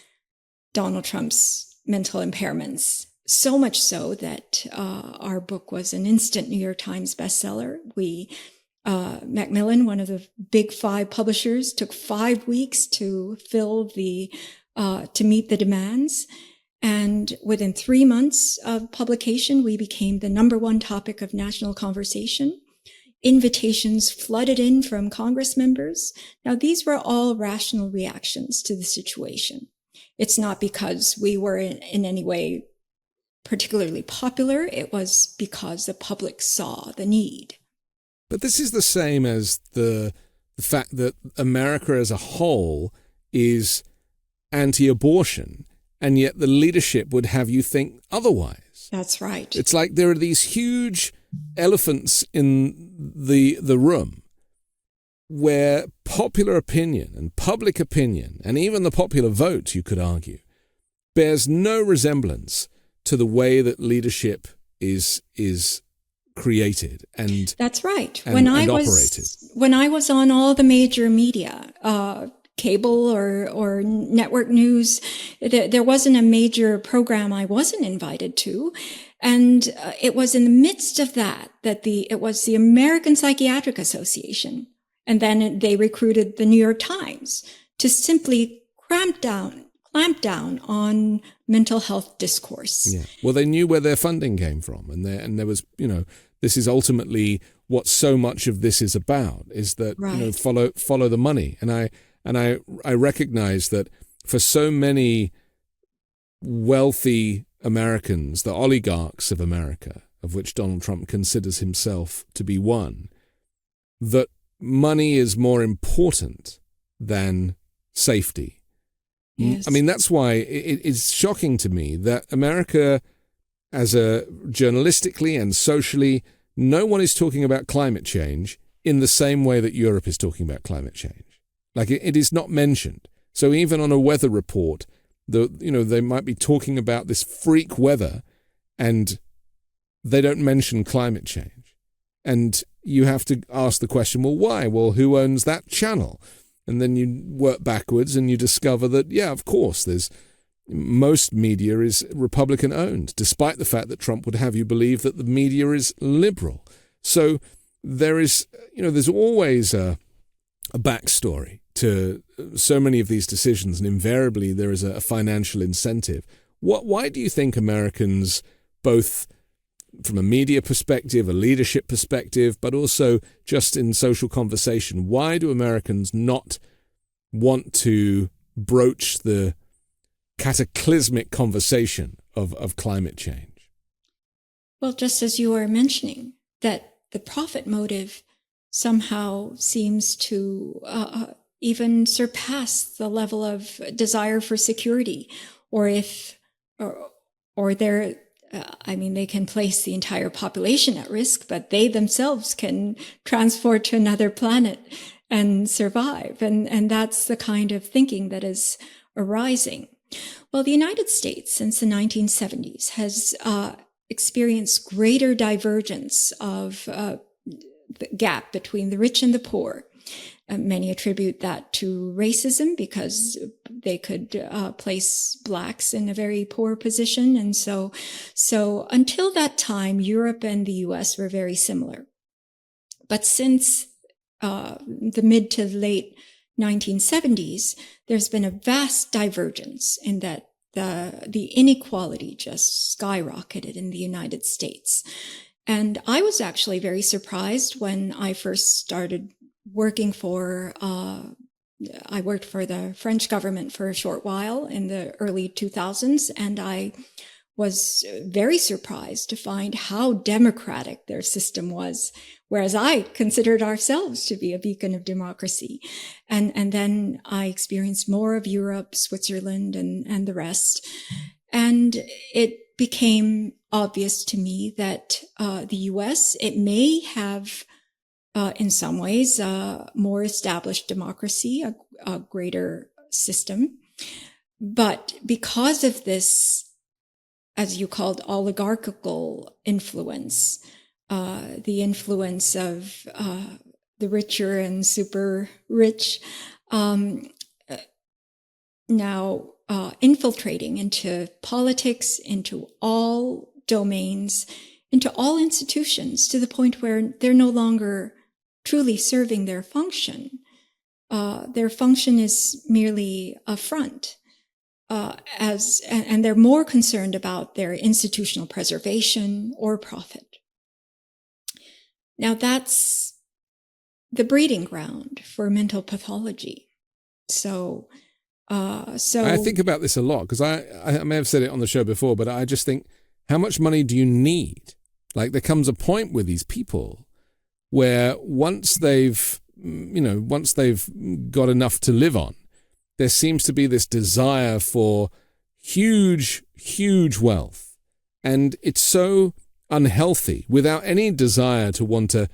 Donald Trump's mental impairments, so much so that our book was an instant New York Times bestseller. Macmillan, one of the big five publishers, took 5 weeks to to meet the demands. And within 3 months of publication, we became the #1 topic of national conversation. Invitations flooded in from Congress members. Now, these were all rational reactions to the situation. It's not because we were in any way particularly popular. It was because the public saw the need. But this is the same as the fact that America as a whole is anti-abortion, and yet the leadership would have you think otherwise. That's right. It's like there are these huge elephants in the room where popular opinion and public opinion, and even the popular vote, you could argue, bears no resemblance to the way that leadership is created and that's right. When I was on all the major media, cable or network news, there wasn't a major program I wasn't invited to. And it was in the midst of that it was the American Psychiatric Association. And then they recruited the New York Times to simply clamp down clamp down on mental health discourse. Yeah. Well, they knew where their funding came from, and there was, this is ultimately what so much of this is about, is that Right. follow the money. And I recognize that for so many wealthy Americans, the oligarchs of America, of which Donald Trump considers himself to be one, that money is more important than safety. Yes. I mean, that's why it is shocking to me that America, as a journalistically and socially, no one is talking about climate change in the same way that Europe is talking about climate change. Like it is not mentioned. So even on a weather report, they might be talking about this freak weather, and they don't mention climate change. And you have to ask the question, well, why? Well, who owns that channel? And then you work backwards and you discover that, yeah, of course, most media is Republican owned, despite the fact that Trump would have you believe that the media is liberal. So there's always a backstory to so many of these decisions, and invariably there is a financial incentive. Why do you think Americans, both from a media perspective, a leadership perspective, but also just in social conversation, why do Americans not want to broach the cataclysmic conversation of climate change? Well, just as you were mentioning, that the profit motive somehow seems to even surpass the level of desire for security, they can place the entire population at risk, but they themselves can transport to another planet and survive. And that's the kind of thinking that is arising. Well, the United States since the 1970s has experienced greater divergence of the gap between the rich and the poor. Many attribute that to racism because they could place blacks in a very poor position. And so until that time, Europe and the US were very similar. But since the mid to late 1970s, there's been a vast divergence in that the inequality just skyrocketed in the United States. And I was actually very surprised when I first started working I worked for the French government for a short while in the early 2000s, and I was very surprised to find how democratic their system was, whereas I considered ourselves to be a beacon of democracy. And then I experienced more of Europe, Switzerland, and the rest. And it became obvious to me that the US, it may have in some ways, a more established democracy, a greater system. But because of this, as you called, oligarchical influence, the influence of the richer and super rich, now infiltrating into politics, into all domains, into all institutions, to the point where they're no longer truly serving their function. Their function is merely a front, and they're more concerned about their institutional preservation or profit. Now that's the breeding ground for mental pathology. So I think about this a lot because I may have said it on the show before, but I just think, how much money do you need? Like, there comes a point with these people where once they've got enough to live on, there seems to be this desire for huge, huge wealth. And it's so unhealthy without any desire to want to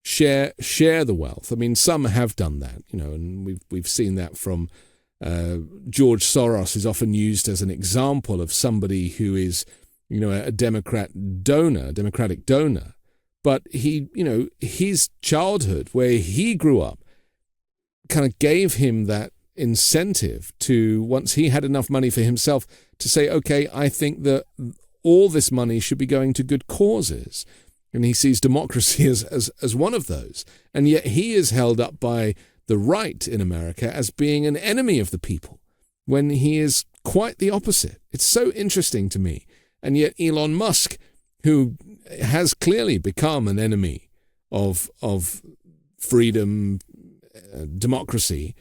share the wealth. I mean, some have done that, and we've seen that from George Soros is often used as an example of somebody who is, a democratic donor. But his childhood, where he grew up, kind of gave him that incentive to, once he had enough money for himself, to say, okay, I think that all this money should be going to good causes. And he sees democracy as one of those. And yet he is held up by the right in America as being an enemy of the people, when he is quite the opposite. It's so interesting to me. And yet Elon Musk, who has clearly become an enemy of freedom, democracy,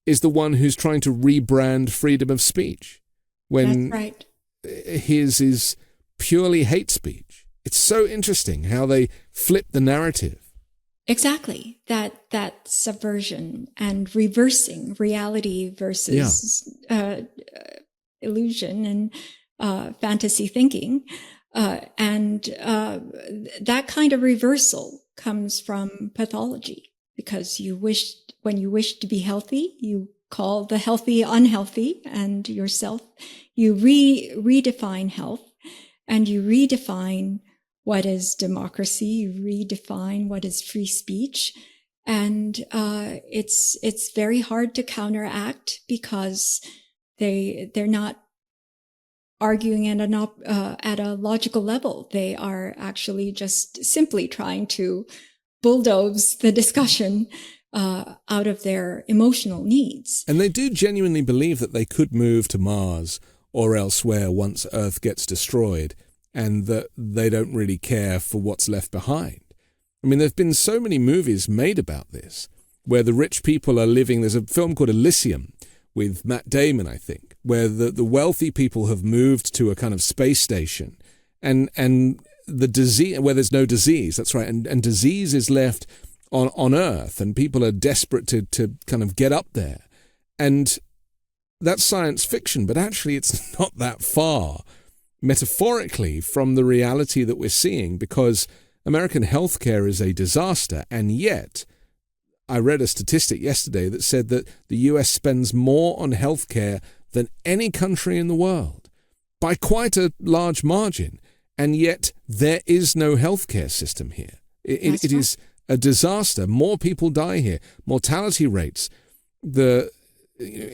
is the one who's trying to rebrand freedom of speech when That's right. his is purely hate speech. It's so interesting how they flip the narrative. Exactly. That subversion and reversing reality versus illusion and fantasy thinking. And that kind of reversal comes from pathology, because when you wish to be healthy, you call the healthy unhealthy, and yourself, you redefine health, and you redefine what is democracy, you redefine what is free speech. And it's very hard to counteract, because they're not arguing at a logical level. They are actually just simply trying to bulldoze the discussion out of their emotional needs. And they do genuinely believe that they could move to Mars or elsewhere once Earth gets destroyed, and that they don't really care for what's left behind. I mean, there have been so many movies made about this, where the rich people are living. There's a film called Elysium with Matt Damon, I think, where the wealthy people have moved to a kind of space station, and the disease, where there's no disease, that's right, and disease is left on Earth, and people are desperate to kind of get up there. And that's science fiction, but actually it's not that far, metaphorically, from the reality that we're seeing, because American healthcare is a disaster. And yet, I read a statistic yesterday that said that the US spends more on healthcare than any country in the world, by quite a large margin. And yet, there is no healthcare system here. It is a disaster. More people die here. Mortality rates, the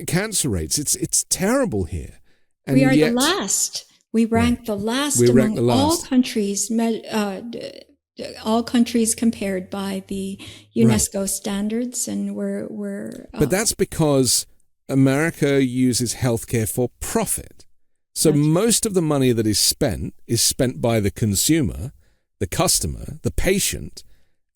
cancer rates, it's terrible here. And we are the last. We rank the last among all countries, all countries compared by the UNESCO standards, and we're. But that's because America uses healthcare for profit. So most of the money that is spent by the consumer, the customer, the patient,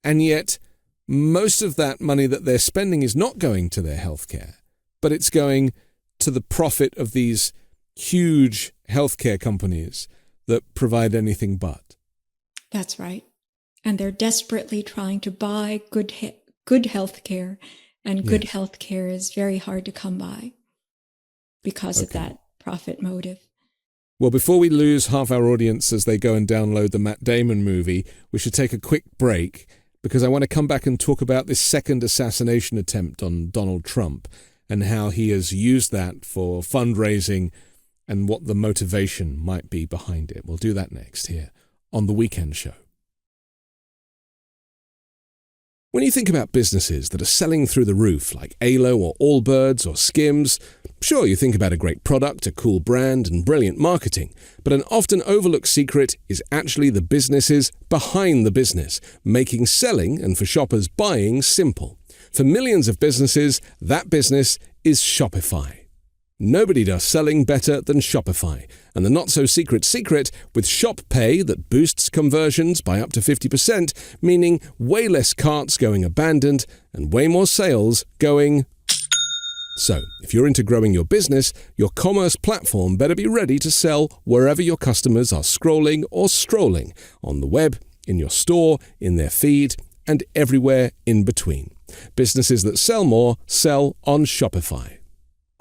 and yet most of that money that they're spending is not going to their healthcare, but it's going to the profit of these huge healthcare companies that provide anything but. That's right. And they're desperately trying to buy good healthcare, and good healthcare is very hard to come by because of that profit motive. Well, before we lose half our audience as they go and download the Matt Damon movie, we should take a quick break, because I want to come back and talk about this second assassination attempt on Donald Trump and how he has used that for fundraising and what the motivation might be behind it. We'll do that next here on The Weekend Show. When you think about businesses that are selling through the roof, like Alo or Allbirds or Skims, sure, you think about a great product, a cool brand, and brilliant marketing, but an often overlooked secret is actually the businesses behind the business, making selling and for shoppers buying simple. For millions of businesses, that business is Shopify. Nobody does selling better than Shopify. And the not-so-secret secret with Shop Pay that boosts conversions by up to 50%, meaning way less carts going abandoned and way more sales going... So, if you're into growing your business, your commerce platform better be ready to sell wherever your customers are scrolling or strolling, on the web, in your store, in their feed, and everywhere in between. Businesses that sell more sell on Shopify.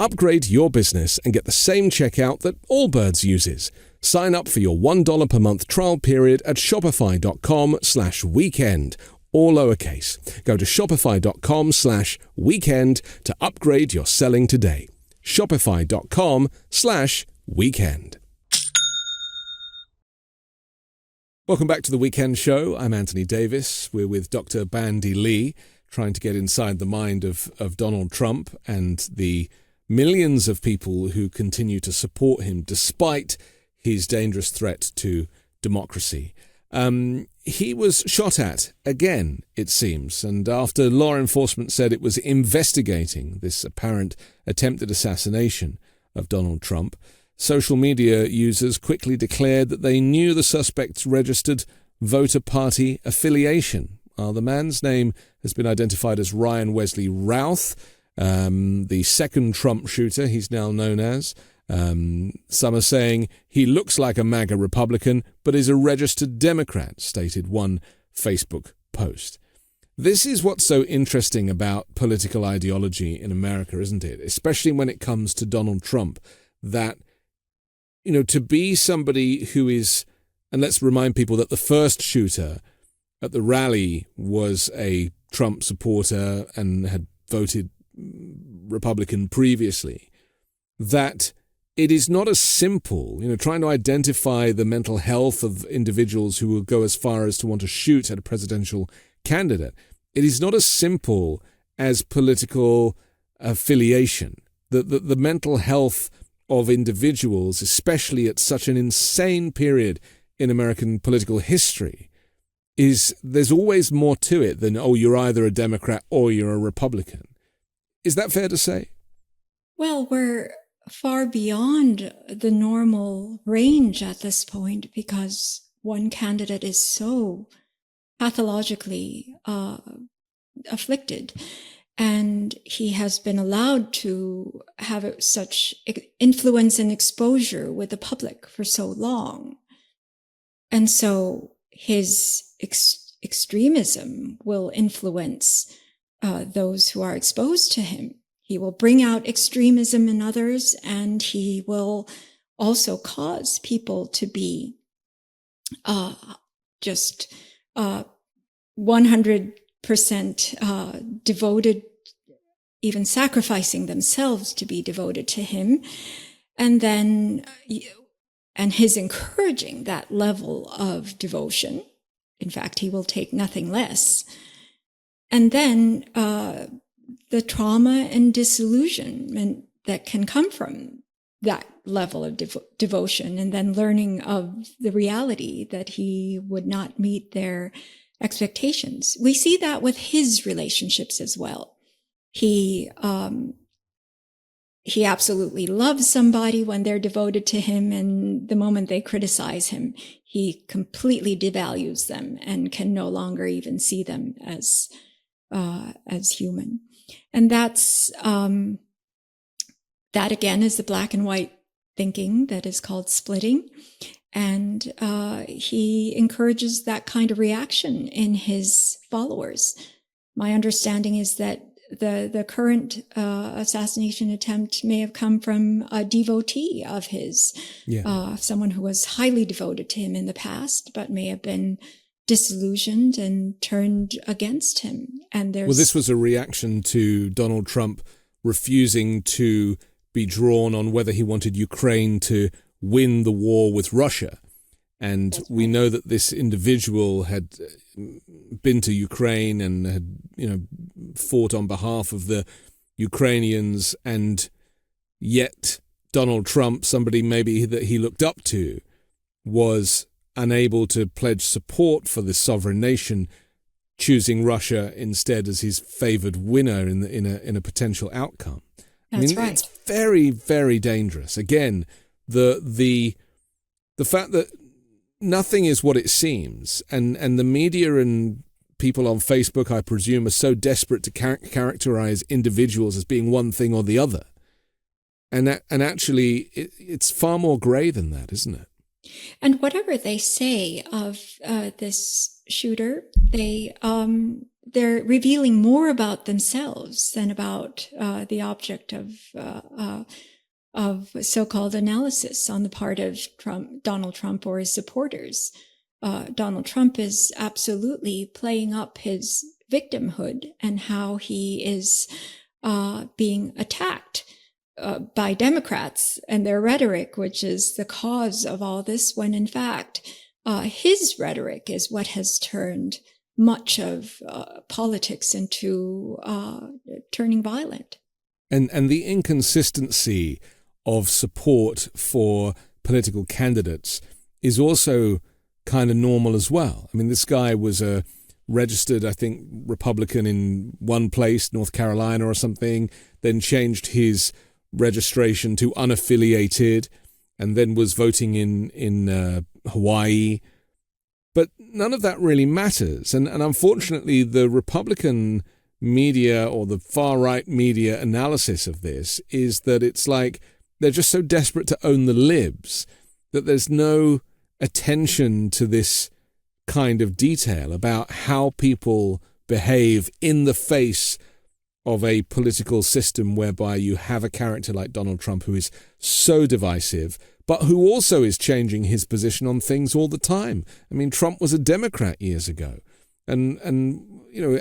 Upgrade your business and get the same checkout that Allbirds uses. Sign up for your $1 per month trial period at shopify.com/weekend, all lowercase. Go to shopify.com/weekend to upgrade your selling today. Shopify.com/weekend. Welcome back to The Weekend Show. I'm Anthony Davis. We're with Dr. Bandy Lee, trying to get inside the mind of Donald Trump and the millions of people who continue to support him despite his dangerous threat to democracy. He was shot at again, it seems, and after law enforcement said it was investigating this apparent attempted assassination of Donald Trump, social media users quickly declared that they knew the suspect's registered voter party affiliation. The man's name has been identified as Ryan Wesley Routh, the second Trump shooter, he's now known as. Some are saying he looks like a MAGA Republican, but is a registered Democrat, stated one Facebook post. This is what's so interesting about political ideology in America, isn't it? Especially when it comes to Donald Trump, that, to be somebody who is, and let's remind people that the first shooter at the rally was a Trump supporter and had voted Republican previously, that it is not as simple, trying to identify the mental health of individuals who will go as far as to want to shoot at a presidential candidate. It is not as simple as political affiliation. The mental health of individuals, especially at such an insane period in American political history, there's always more to it than, you're either a Democrat or you're a Republican. Is that fair to say? Well, we're far beyond the normal range at this point because one candidate is so pathologically afflicted, and he has been allowed to have such influence and exposure with the public for so long. And so his extremism will influence those who are exposed to him. He will bring out extremism in others, and he will also cause people to be just 100% devoted, even sacrificing themselves to be devoted to him. And then, and his encouraging that level of devotion. In fact, he will take nothing less. And then the trauma and disillusionment that can come from that level of devotion, and then learning of the reality that he would not meet their expectations. We see that with his relationships as well. He absolutely loves somebody when they're devoted to him, and the moment they criticize him, he completely devalues them and can no longer even see them as human. And that's that again is the black and white thinking that is called splitting. And he encourages that kind of reaction in his followers. My understanding is that the current assassination attempt may have come from a devotee of his, someone who was highly devoted to him in the past, but may have been disillusioned and turned against him. And this was a reaction to Donald Trump refusing to be drawn on whether he wanted Ukraine to win the war with Russia. And we know that this individual had been to Ukraine and had, fought on behalf of the Ukrainians, and yet Donald Trump, somebody maybe that he looked up to, was unable to pledge support for this sovereign nation, choosing Russia instead as his favored winner in a potential outcome. That's right. It's very, very dangerous. Again, the fact that nothing is what it seems, and the media and people on Facebook, I presume, are so desperate to characterize individuals as being one thing or the other. And actually, it's far more grey than that, isn't it? And whatever they say of this shooter, they're revealing more about themselves than about the object of so-called analysis on the part of Donald Trump or his supporters. Donald Trump is absolutely playing up his victimhood and how he is being attacked by Democrats and their rhetoric, which is the cause of all this, when in fact his rhetoric is what has turned much of politics into turning violent. And the inconsistency of support for political candidates is also kind of normal as well. I mean, this guy was a registered, I think, Republican in one place, North Carolina or something, then changed his registration to unaffiliated, and then was voting in Hawaii. But none of that really matters. And unfortunately, the Republican media or the far-right media analysis of this is that it's like they're just so desperate to own the libs that there's no attention to this kind of detail about how people behave in the face of a political system whereby you have a character like Donald Trump who is so divisive, but who also is changing his position on things all the time. I mean, Trump was a Democrat years ago and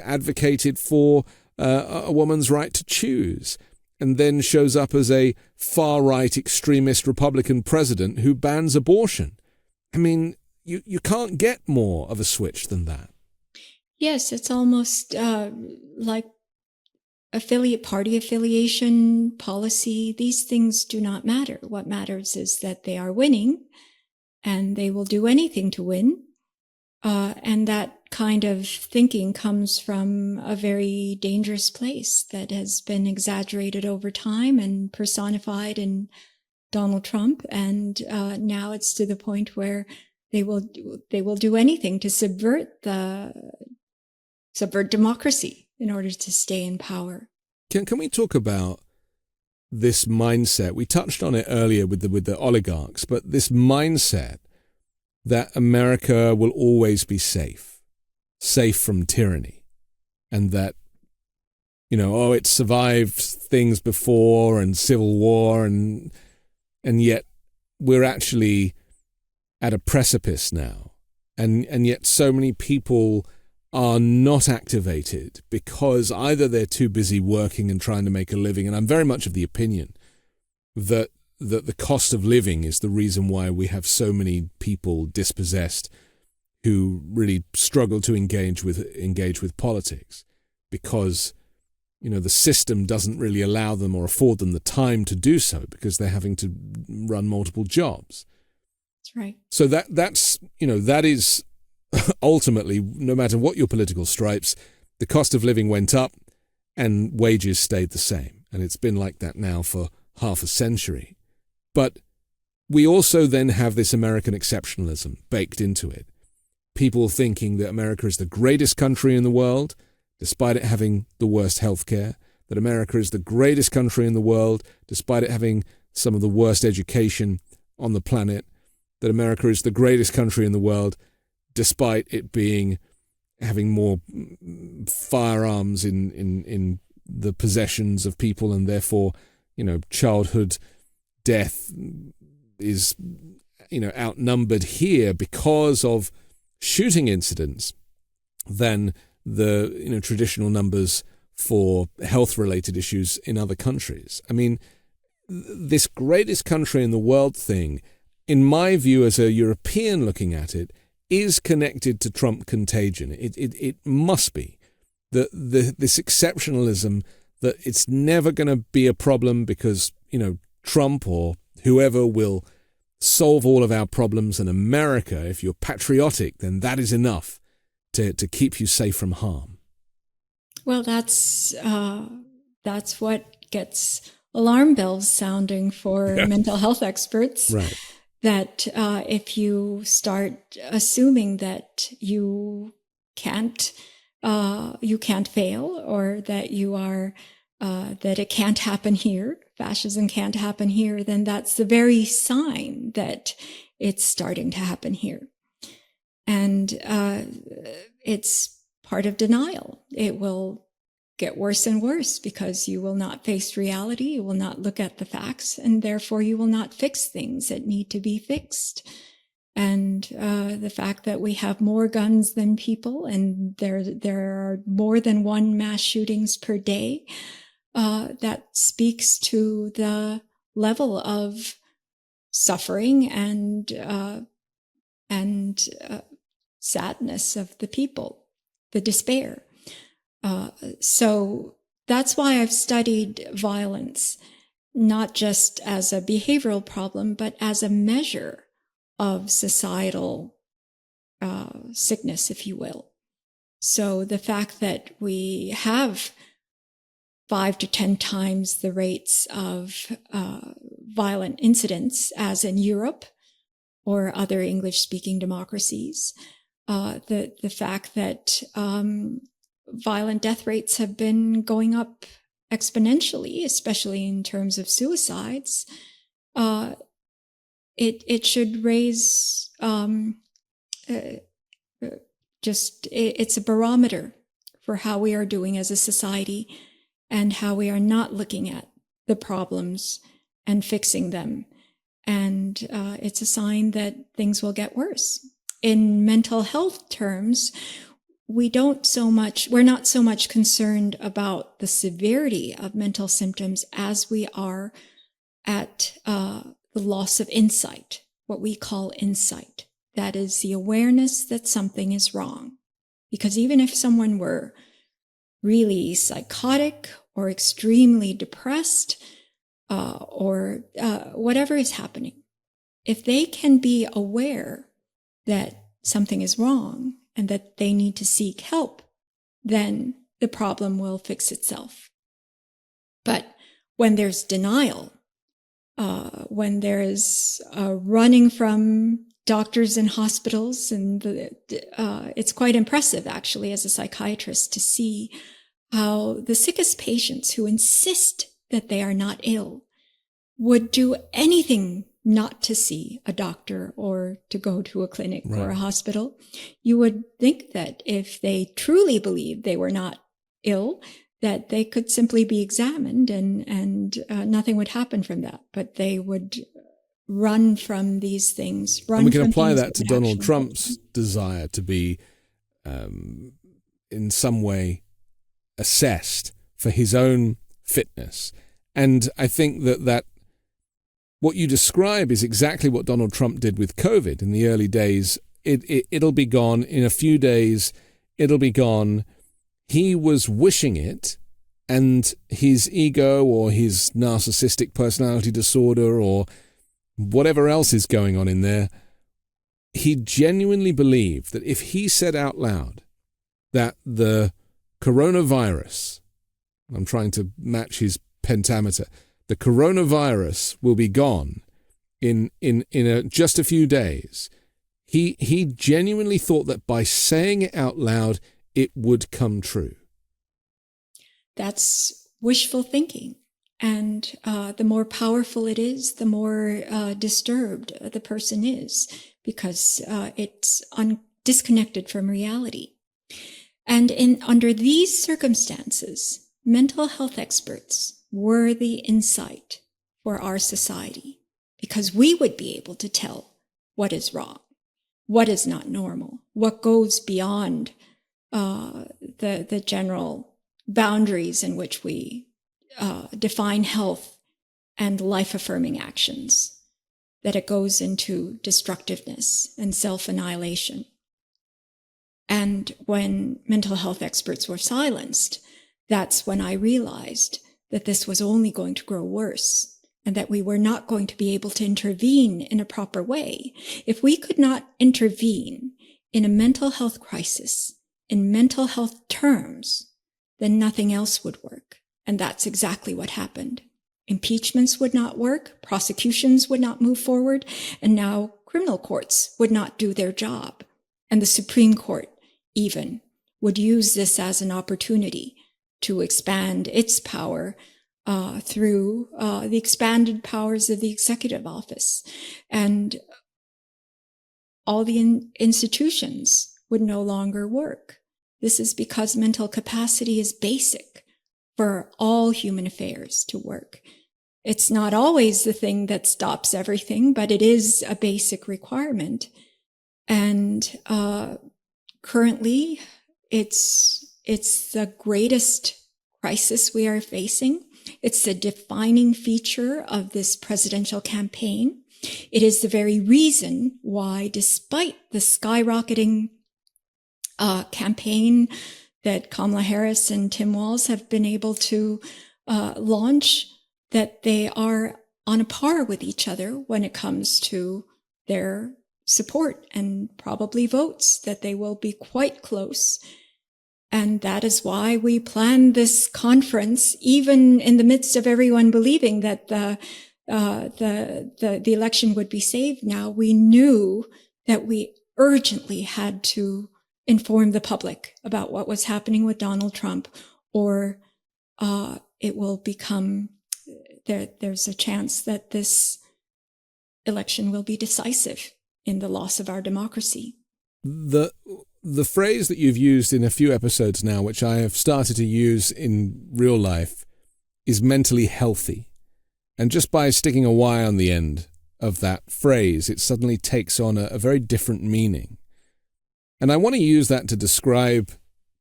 advocated for a woman's right to choose, and then shows up as a far-right extremist Republican president who bans abortion. I mean, you can't get more of a switch than that. Yes, it's almost like party affiliation, policy. These things do not matter. What matters is that they are winning, and they will do anything to win. And that kind of thinking comes from a very dangerous place that has been exaggerated over time and personified in Donald Trump. And now it's to the point where they will do anything to subvert democracy in order to stay in power. Can we talk about this mindset? We touched on it earlier with the oligarchs, but this mindset that America will always be safe from tyranny, and that, it survived things before and civil war, and yet we're actually at a precipice now, and yet so many people are not activated because either they're too busy working and trying to make a living, and I'm very much of the opinion that the cost of living is the reason why we have so many people dispossessed who really struggle to engage with politics, because the system doesn't really allow them or afford them the time to do so because they're having to run multiple jobs. That's right. So that is ultimately, no matter what your political stripes, the cost of living went up and wages stayed the same. And it's been like that now for half a century. But we also then have this American exceptionalism baked into it. People thinking that America is the greatest country in the world, despite it having the worst healthcare, that America is the greatest country in the world, despite it having some of the worst education on the planet, that America is the greatest country in the world, despite it having more firearms in the possessions of people, and therefore, childhood death is, outnumbered here because of shooting incidents than the, traditional numbers for health-related issues in other countries. I mean, this greatest country in the world thing, in my view, as a European looking at it, is connected to Trump contagion. It must be. This exceptionalism, that it's never going to be a problem because, Trump or whoever will solve all of our problems, and America, if you're patriotic, then that is enough to keep you safe from harm. Well, that's what gets alarm bells sounding for mental health experts. Right. That if you start assuming that you can't fail, or that you are that it can't happen here, fascism can't happen here, then that's the very sign that it's starting to happen here. And it's part of denial. It will get worse and worse because you will not face reality, you will not look at the facts, and therefore you will not fix things that need to be fixed. And the fact that we have more guns than people, and there are more than one mass shootings per day, that speaks to the level of suffering and sadness of the people, the despair. So that's why I've studied violence, not just as a behavioral problem, but as a measure of societal sickness, if you will. So the fact that we have 5 to 10 times the rates of violent incidents as in Europe or other English-speaking democracies. The fact that violent death rates have been going up exponentially, especially in terms of suicides, it should raise it's a barometer for how we are doing as a society and how we are not looking at the problems and fixing them. And it's a sign that things will get worse. In mental health terms, we're not so much concerned about the severity of mental symptoms as we are at the loss of insight, what we call insight. That is the awareness that something is wrong. Because even if someone were really psychotic or extremely depressed or whatever is happening, if they can be aware that something is wrong and that they need to seek help, then the problem will fix itself. But when there's denial, when there's running from doctors and hospitals, and it's quite impressive, actually, as a psychiatrist, to see how the sickest patients who insist that they are not ill would do anything not to see a doctor or to go to a clinic or a hospital. You would think that if they truly believed they were not ill, that they could simply be examined and nothing would happen from that. But they would run from these things. And we can apply that to Donald Trump's desire to be in some way assessed for his own fitness. And I think that what you describe is exactly what Donald Trump did with COVID in the early days. It'll be gone in a few days. It'll be gone. He was wishing it, and his ego or his narcissistic personality disorder or whatever else is going on in there, he genuinely believed that if he said out loud that the coronavirus, I'm trying to match his pentameter, the coronavirus will be gone in just a few days, he genuinely thought that by saying it out loud, it would come true. That's wishful thinking. And the more powerful it is, the more disturbed the person is, because it's disconnected from reality. And under these circumstances, mental health experts were the insight for our society, because we would be able to tell what is wrong, what is not normal, what goes beyond the general boundaries in which we define health and life-affirming actions, that it goes into destructiveness and self-annihilation. And when mental health experts were silenced, that's when I realized that this was only going to grow worse and that we were not going to be able to intervene in a proper way. If we could not intervene in a mental health crisis in mental health terms, then nothing else would work. And that's exactly what happened. Impeachments would not work, prosecutions would not move forward, and now criminal courts would not do their job. And the Supreme Court even would use this as an opportunity to expand its power through the expanded powers of the executive office. And all the institutions would no longer work. This is because mental capacity is basic for all human affairs to work. It's not always the thing that stops everything, but it is a basic requirement. And currently, it's the greatest crisis we are facing. It's the defining feature of this presidential campaign. It is the very reason why, despite the skyrocketing campaign that Kamala Harris and Tim Walz have been able to launch, that they are on a par with each other when it comes to their support and probably votes, that they will be quite close. And that is why we planned this conference, even in the midst of everyone believing that the election would be saved now. We knew that we urgently had to inform the public about what was happening with Donald Trump, or it will become, there's a chance that this election will be decisive in the loss of our democracy. The phrase that you've used in a few episodes now, which I have started to use in real life, is mentally healthy. And just by sticking a Y on the end of that phrase, it suddenly takes on a very different meaning. And I want to use that to describe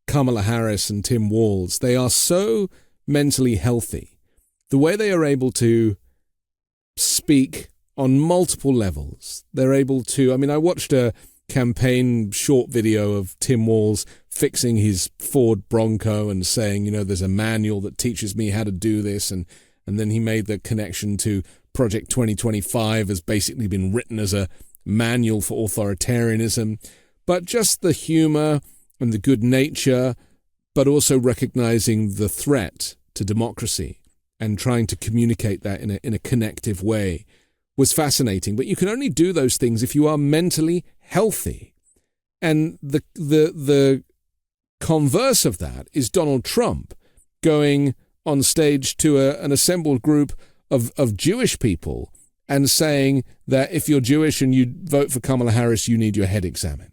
Kamala Harris and Tim Walz. They are so mentally healthy. The way they are able to speak on multiple levels. They're able to, I watched a campaign short video of Tim Walz fixing his Ford Bronco and saying, there's a manual that teaches me how to do this. And then he made the connection to Project 2025 has basically been written as a manual for authoritarianism. But just the humor and the good nature, but also recognizing the threat to democracy and trying to communicate that in a connective way was fascinating. But you can only do those things if you are mentally healthy. And the converse of that is Donald Trump going on stage to an assembled group of Jewish people and saying that if you're Jewish and you vote for Kamala Harris, you need your head examined.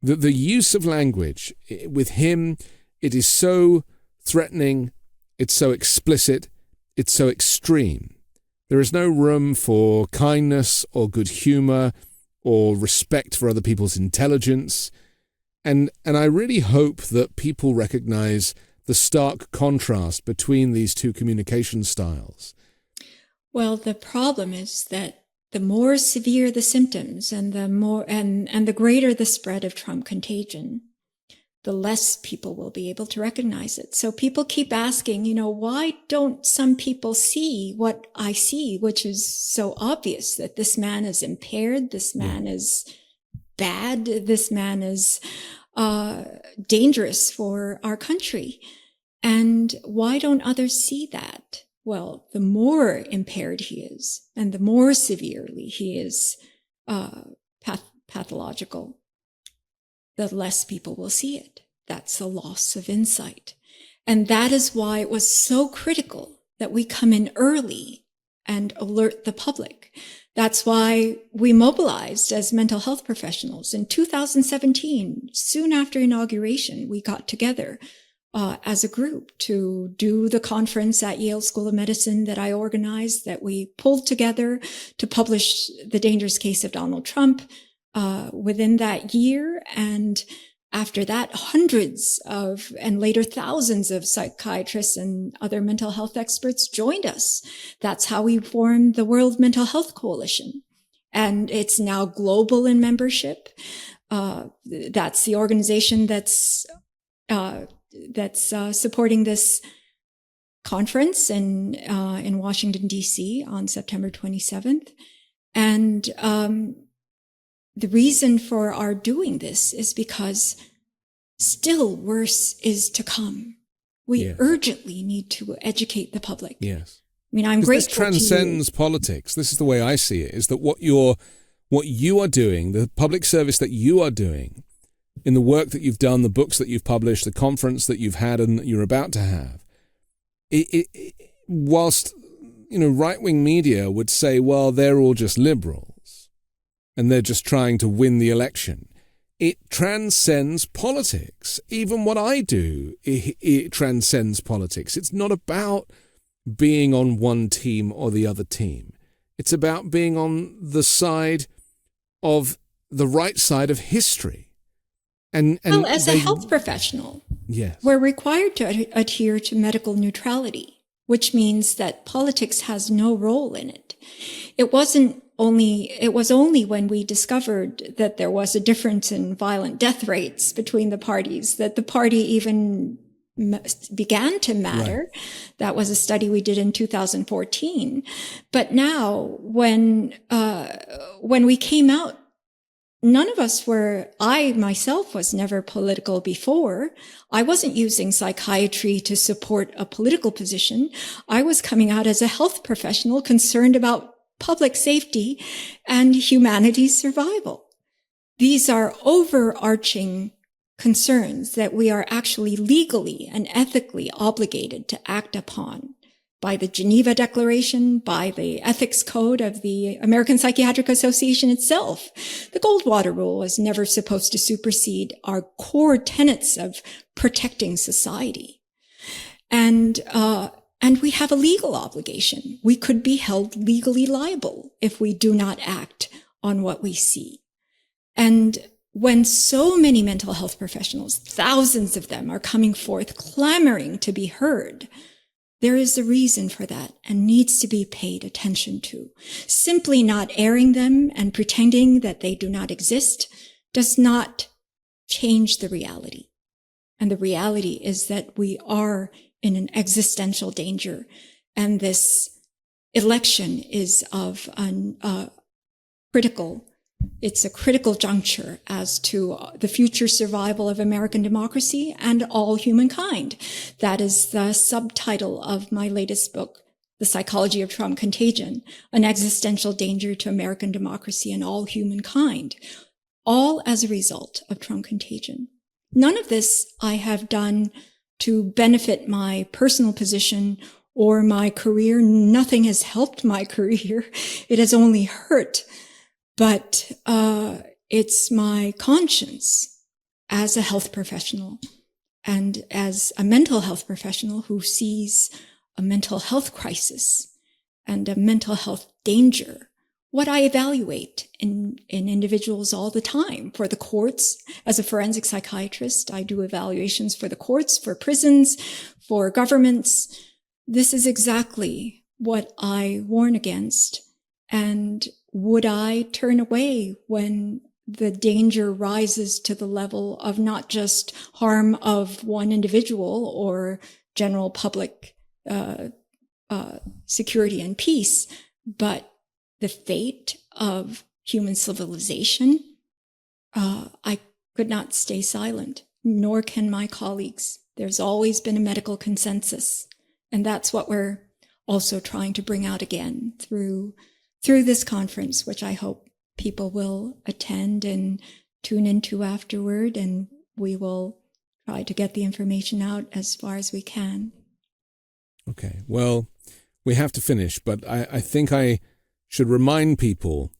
The use of language with him, it is so threatening, it's so explicit, it's so extreme. There is no room for kindness or good humor or respect for other people's intelligence. And I really hope that people recognize the stark contrast between these two communication styles. Well, the problem is that the more severe the symptoms and the more and the greater the spread of Trump contagion, the less people will be able to recognize it. So people keep asking, why don't some people see what I see, which is so obvious, that this man is impaired, this man is bad, this man is dangerous for our country. And why don't others see that? Well, the more impaired he is and the more severely he is pathological, the less people will see it. That's a loss of insight. And that is why it was so critical that we come in early and alert the public. That's why we mobilized as mental health professionals. In 2017, soon after inauguration, we got together as a group to do the conference at Yale School of Medicine that I organized, that we pulled together to publish The Dangerous Case of Donald Trump within that year. And after that, hundreds of, and later thousands of psychiatrists and other mental health experts joined us. That's how we formed the World Mental Health Coalition. And it's now global in membership. That's the organization that's supporting this conference in Washington, D.C. on September 27th. And the reason for our doing this is because still worse is to come. We urgently need to educate the public. Yes. I'm grateful. This transcends politics. This is the way I see it, is that what you are doing, the public service that you are doing, in the work that you've done, the books that you've published, the conference that you've had and that you're about to have, whilst, right-wing media would say, well, they're all just liberals and they're just trying to win the election. It transcends politics. Even what I do, it transcends politics. It's not about being on one team or the other team. It's about being on the side of the right side of history. And as a health professional, yes, we're required to adhere to medical neutrality, which means that politics has no role in it. It was only when we discovered that there was a difference in violent death rates between the parties that the party even began to matter. Right. That was a study we did in 2014. But now, when we came out none of us were, I myself was never political before. I wasn't using psychiatry to support a political position. I was coming out as a health professional concerned about public safety and humanity's survival. These are overarching concerns that we are actually legally and ethically obligated to act upon by the Geneva Declaration, by the Ethics Code of the American Psychiatric Association itself. The Goldwater Rule was never supposed to supersede our core tenets of protecting society. And we have a legal obligation. We could be held legally liable if we do not act on what we see. And when so many mental health professionals, thousands of them, are coming forth clamoring to be heard, there is a reason for that and needs to be paid attention to. Simply not airing them and pretending that they do not exist does not change the reality. And the reality is that we are in an existential danger. And this election is of it's a critical juncture as to the future survival of American democracy and all humankind. That is the subtitle of my latest book, The Psychology of Trump: Contagion, an existential danger to American democracy and all humankind, all as a result of Trump contagion. None of this I have done to benefit my personal position or my career. Nothing has helped my career. It has only hurt. But it's my conscience as a health professional and as a mental health professional who sees a mental health crisis and a mental health danger, what I evaluate in individuals all the time. For the courts, as a forensic psychiatrist, I do evaluations for the courts, for prisons, for governments. This is exactly what I warn against. And would I turn away when the danger rises to the level of not just harm of one individual or general public security and peace, but the fate of human civilization? I could not stay silent, nor can my colleagues. There's always been a medical consensus, and that's what we're also trying to bring out again through this conference, which I hope people will attend and tune into afterward, and we will try to get the information out as far as we can. Okay, well, we have to finish, but I think I should remind people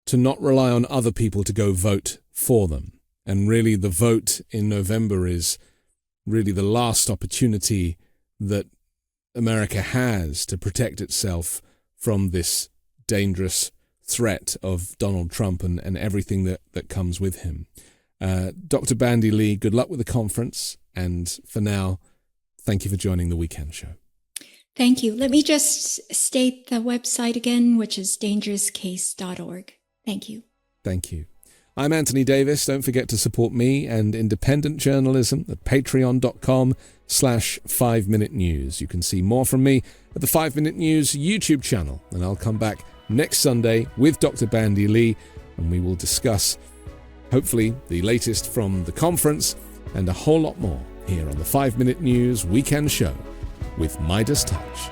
to not rely on other people to go vote for them. And really the vote in November is really the last opportunity that America has to protect itself from this dangerous threat of Donald Trump and everything that comes with him. Dr. Bandy Lee, good luck with the conference. And for now, thank you for joining the Weekend Show. Thank you. Let me just state the website again, which is dangerouscase.org. Thank you. Thank you. I'm Anthony Davis. Don't forget to support me and independent journalism at patreon.com/5 Minute News. You can see more from me at the 5 Minute News YouTube channel. And I'll come back next Sunday with Dr. Bandy Lee, and we will discuss, hopefully, the latest from the conference and a whole lot more here on the 5 Minute News Weekend Show with Midas Touch.